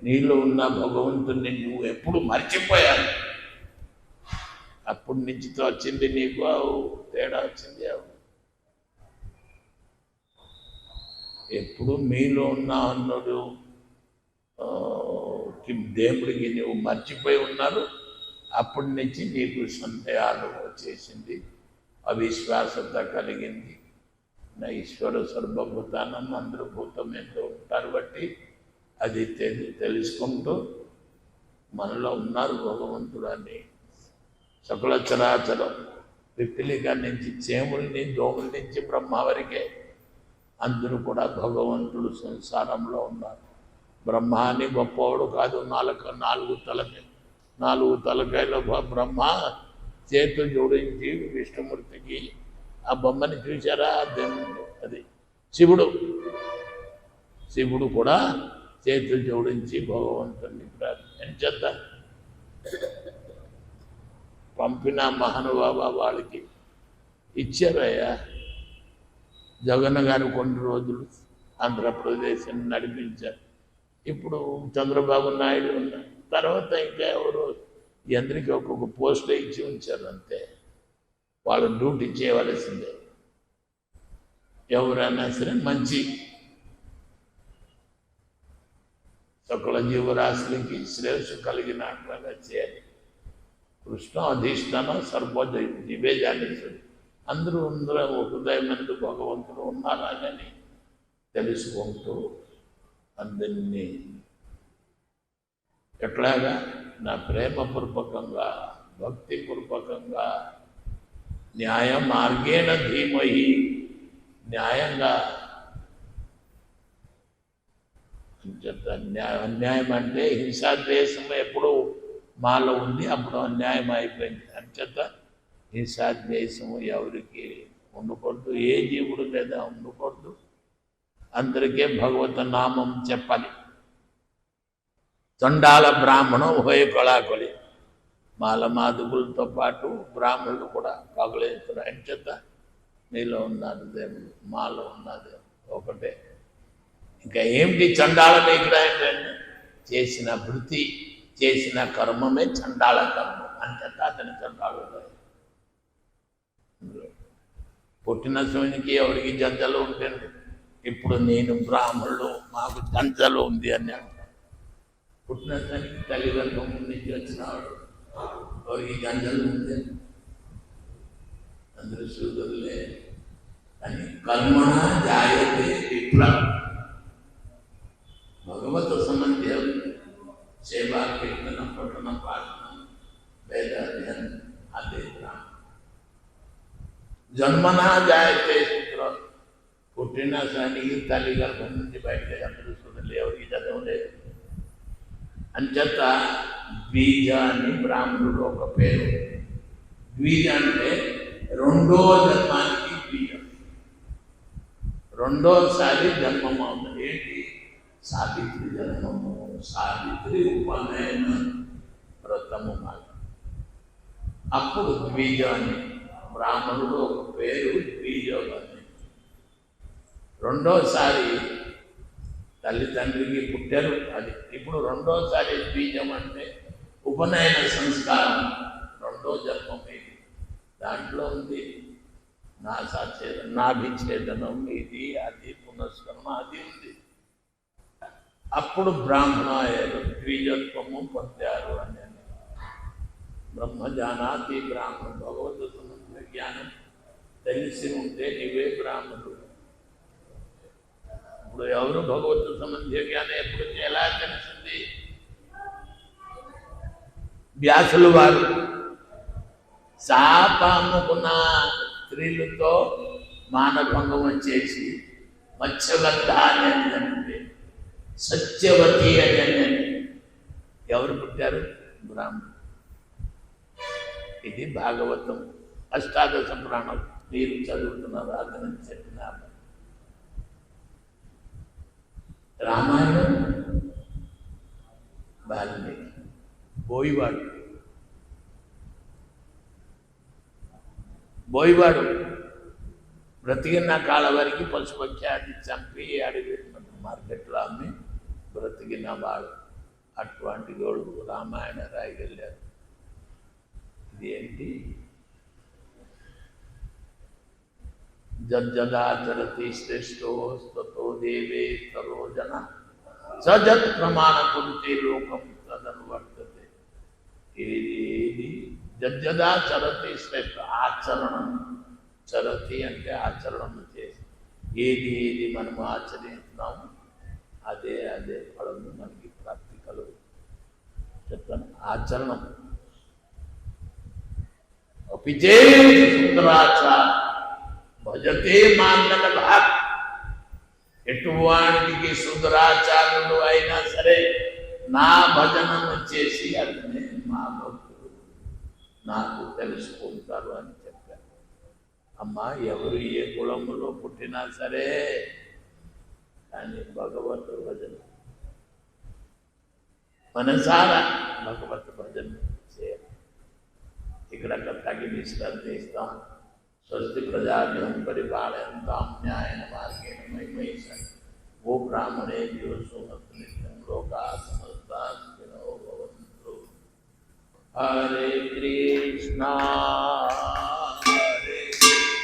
నీలో ఉన్న భగవంతుడిని నువ్వు ఎప్పుడు మర్చిపోయావు. అప్పటి నుంచి వచ్చింది నీకు తేడా వచ్చింది. ఎప్పుడు మీలో ఉన్న అన్నుడు దేవుడికి నువ్వు మర్చిపోయి ఉన్నారు. అప్పటి నుంచి నీకు సందేహాలు వచ్చేసింది, అవిశ్వాసత కలిగింది. నా ఈశ్వర సర్వభూతానం అందరూ భూతం ఎంతో ఉంటారు బట్టి అది తెలుసుకుంటూ మనలో ఉన్నారు భగవంతుడు అని. సకల చరాచరం పిప్పిలిక నుంచి చేముల దోముల నుంచి బ్రహ్మ వరకే అందరూ కూడా భగవంతుడు సంసారంలో ఉన్నారు. బ్రహ్మ అని గొప్పవాడు కాదు, 4 తలకాయల బ్రహ్మ చేతులు జోడించి విష్ణుమూర్తికి ఆ బొమ్మని చూశారా? అది శివుడు కూడా చేతులు జోడించి భగవంతుని ప్రార్థించేద్దాం. పంపిన మహానుభావ వాళ్ళకి ఇచ్చారయ్యా. జగన్ గారు కొన్ని రోజులు ఆంధ్రప్రదేశ్ని నడిపించారు. ఇప్పుడు చంద్రబాబు నాయుడు ఉన్నారు. తర్వాత ఇంకా ఎవరు అందరికీ ఒక్కొక్క పోస్టులు ఇచ్చి ఉంచారు, అంతే. వాళ్ళు డ్యూటీ చేయవలసిందే. ఎవరైనా సరే మంచి సకల జీవరాశులకి శ్రేయస్సు కలిగినట్లుగా చేయాలి. కృష్ణ అధిష్టానం సర్వోజ దివేజానీశ్వరుడు అందరూ హృదయం మందు భగవంతుడు ఉన్నారని తెలుసుకుంటూ అందరినీ ఎట్లాగా నా ప్రేమపూర్వకంగా భక్తిపూర్వకంగా న్యాయ మార్గేణ ధీమహి, న్యాయంగా అన్యాయం అంటే హింసాద్వేషం ఎప్పుడు మాలో ఉంది, అప్పుడు అన్యాయం అయిపోయింది. అంచేత హింసాద్వేషము ఎవరికి ఉండకూడదు, ఏ జీవుడు మీద ఉండకూడదు. అందరికీ భగవత నామం చెప్పాలి. చండాల బ్రాహ్మణం హోయ కళాకొలి, మాల మాదుగులతో పాటు బ్రాహ్మణులు కూడా కగులేస్తారు. అంచేత నీలో ఉన్నది దేవుడు, మాలో ఉన్నది ఒకటే. ఇంకా ఏమిటి చండాలమే ఇక్కడ ఏంటంటే చేసిన వృత్తి, చేసిన కర్మమే చండాల కర్మం. అంచేత అతని చండాలుడు. పుట్టిన శివునికి ఎవరికి జంజలు ఉంటుంది. ఇప్పుడు నేను బ్రాహ్మణులు మాకు జంజలు ఉంది అని అంటారు. పుట్టిన శివునికి తల్లిదండ్రుల నుంచి వచ్చినవాడు ఎవరికి జంజలు ఉంది, అందరూ శూద్రులే అని. కర్మణ జాయతే విప్లవం, భగవత సంబంధం, సేవా కీర్తన పఠన పాఠనం వేదాధ్యయనం అదే బ్రాహ్మణ. జన్మనా జాయతే శూద్రం, పుట్టిన శనికి తల్లి గర్భం నుంచి బయటకు అందరూ శూద్రులు, ఎవరికి చదవలేదు. అంచేత ద్విజ అని బ్రాహ్మణుడు ఒక పేరు. ద్విజ అంటే రెండో జన్మానికి ద్విజం, రెండోసారి జన్మం అవుతుంది. ఏంటి? సావిత్రి జన్మము, సావిత్రి ఉపనయన వ్రతము మాట. అప్పుడు ద్విజ అని బ్రాహ్మణుడు ఒక పేరు ద్విజం అని. రెండోసారి తల్లిదండ్రికి పుట్టారు, అది ఇప్పుడు రెండోసారి ద్విజం అంటే ఉపనయన సంస్కారం, రెండో జన్మం. ఇది దాంట్లో ఉంది నాభిఛేదనం, ఇది అది పునస్కరణ అది ఉంది. అప్పుడు బ్రాహ్మణ అయ్యారు, ద్విజత్వము పొందారు అని. బ్రహ్మజానాతి బ్రాహ్మణుడు, భగవద్గీత జ్ఞానం తెలిసి ఉంటే నీవే బ్రాహ్మణుడు. అప్పుడు ఎవరు భగవత్ సంబంధ జ్ఞానం ఎప్పుడు ఎలా తెలిసింది? వ్యాసులు వారు శాప అమ్ముకున్న స్త్రీలతో మానభంగం వచ్చేసి మత్స్యగంధ అని సత్యవతి అని ఎవరు పుట్టారు? బ్రాహ్మణుడు. ఇది భాగవతం అష్టాదశ పురాణం మీరు చదువుతున్నారు అతను చెప్పిన రామాయణం వాల్మీకి బోయివాడు బ్రతికిన కాళ్ళ వరకు పశుపక్షి అది చంపి అడిగి మార్కెట్లో అమ్మి బ్రతికిన వాడు. అటువంటి గోడు రామాయణ రాయగలిగారు. ఇది ఏంటి? జజ్జదాచరతి శ్రేష్టో స్తతో దేవే సరోజన సజత్ ప్రమాణ కురుతే లోకం తదనువర్తతే. ఇది జజ్జదాచరతి శ్రేష్ఠ ఆచరణం. చరతి అంటే ఆచరణం చేసి ఏది మనము ఆచరిస్తున్నాము అదే ఫలము మనకి ప్రాప్తి కలుగు. చెప్తాను ఆచరణం. అపిచే సుందరాచార భజతే మాంగళ భాగ్. ఎటువంటి సుందరాచార్యులు అయినా సరే నా భజనను చేసి అతనే మా భక్తులు నాకు తెలుసుకుంటారు అని చెప్పారు. అమ్మా, ఎవరు ఏ కులములో పుట్టినా సరే కానీ భగవంతుడు భజన మనసారా భగవత్ భజన చేయాలి. ఇక్కడ తగి విశ్రాంతి ఇస్తాం. స్వస్తి ప్రజాభ్యం పరిపాలయంతాం న్యాయన మార్గేణ మహిమహిషామి. ఓ బ్రాహ్మణేభ్యో సుమస్తు నిత్యం లోకా సమస్తా సుఖినో భవంతు. హరే కృష్ణ హరే కృష్ణ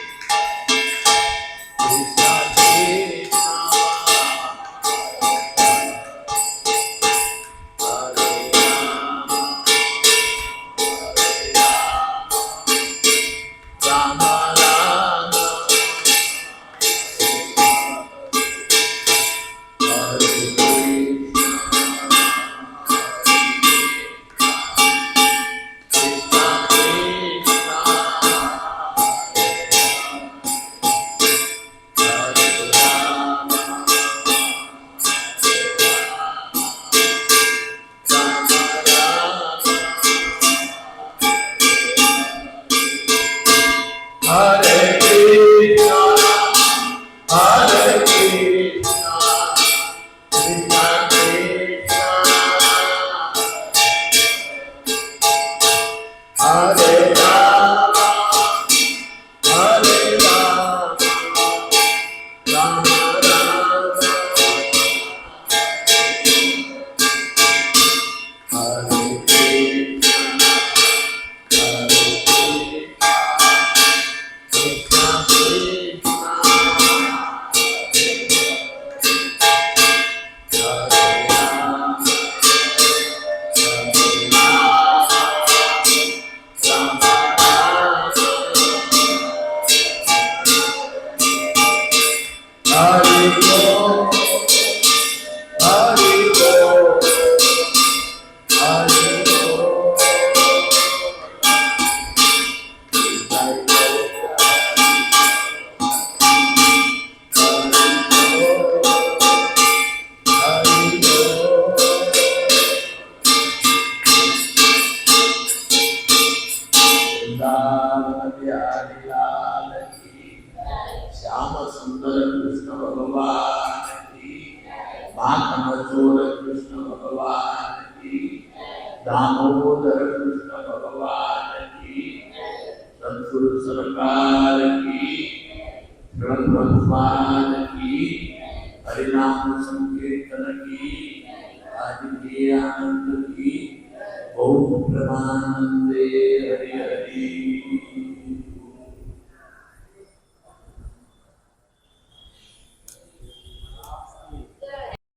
శ్యామ సుందర కృష్ణ భగవానికి, మాఖనచూర కృష్ణ భగవానికి, దామోదర కృష్ణ భగవానికి, సద్గురు సర్కారకి, బ్రహ్మస్వామికి, హరినామ సంకీర్తనకి, ఆదికి ఆనందకి, ఓం బ్రహ్మానందే హరి హరి.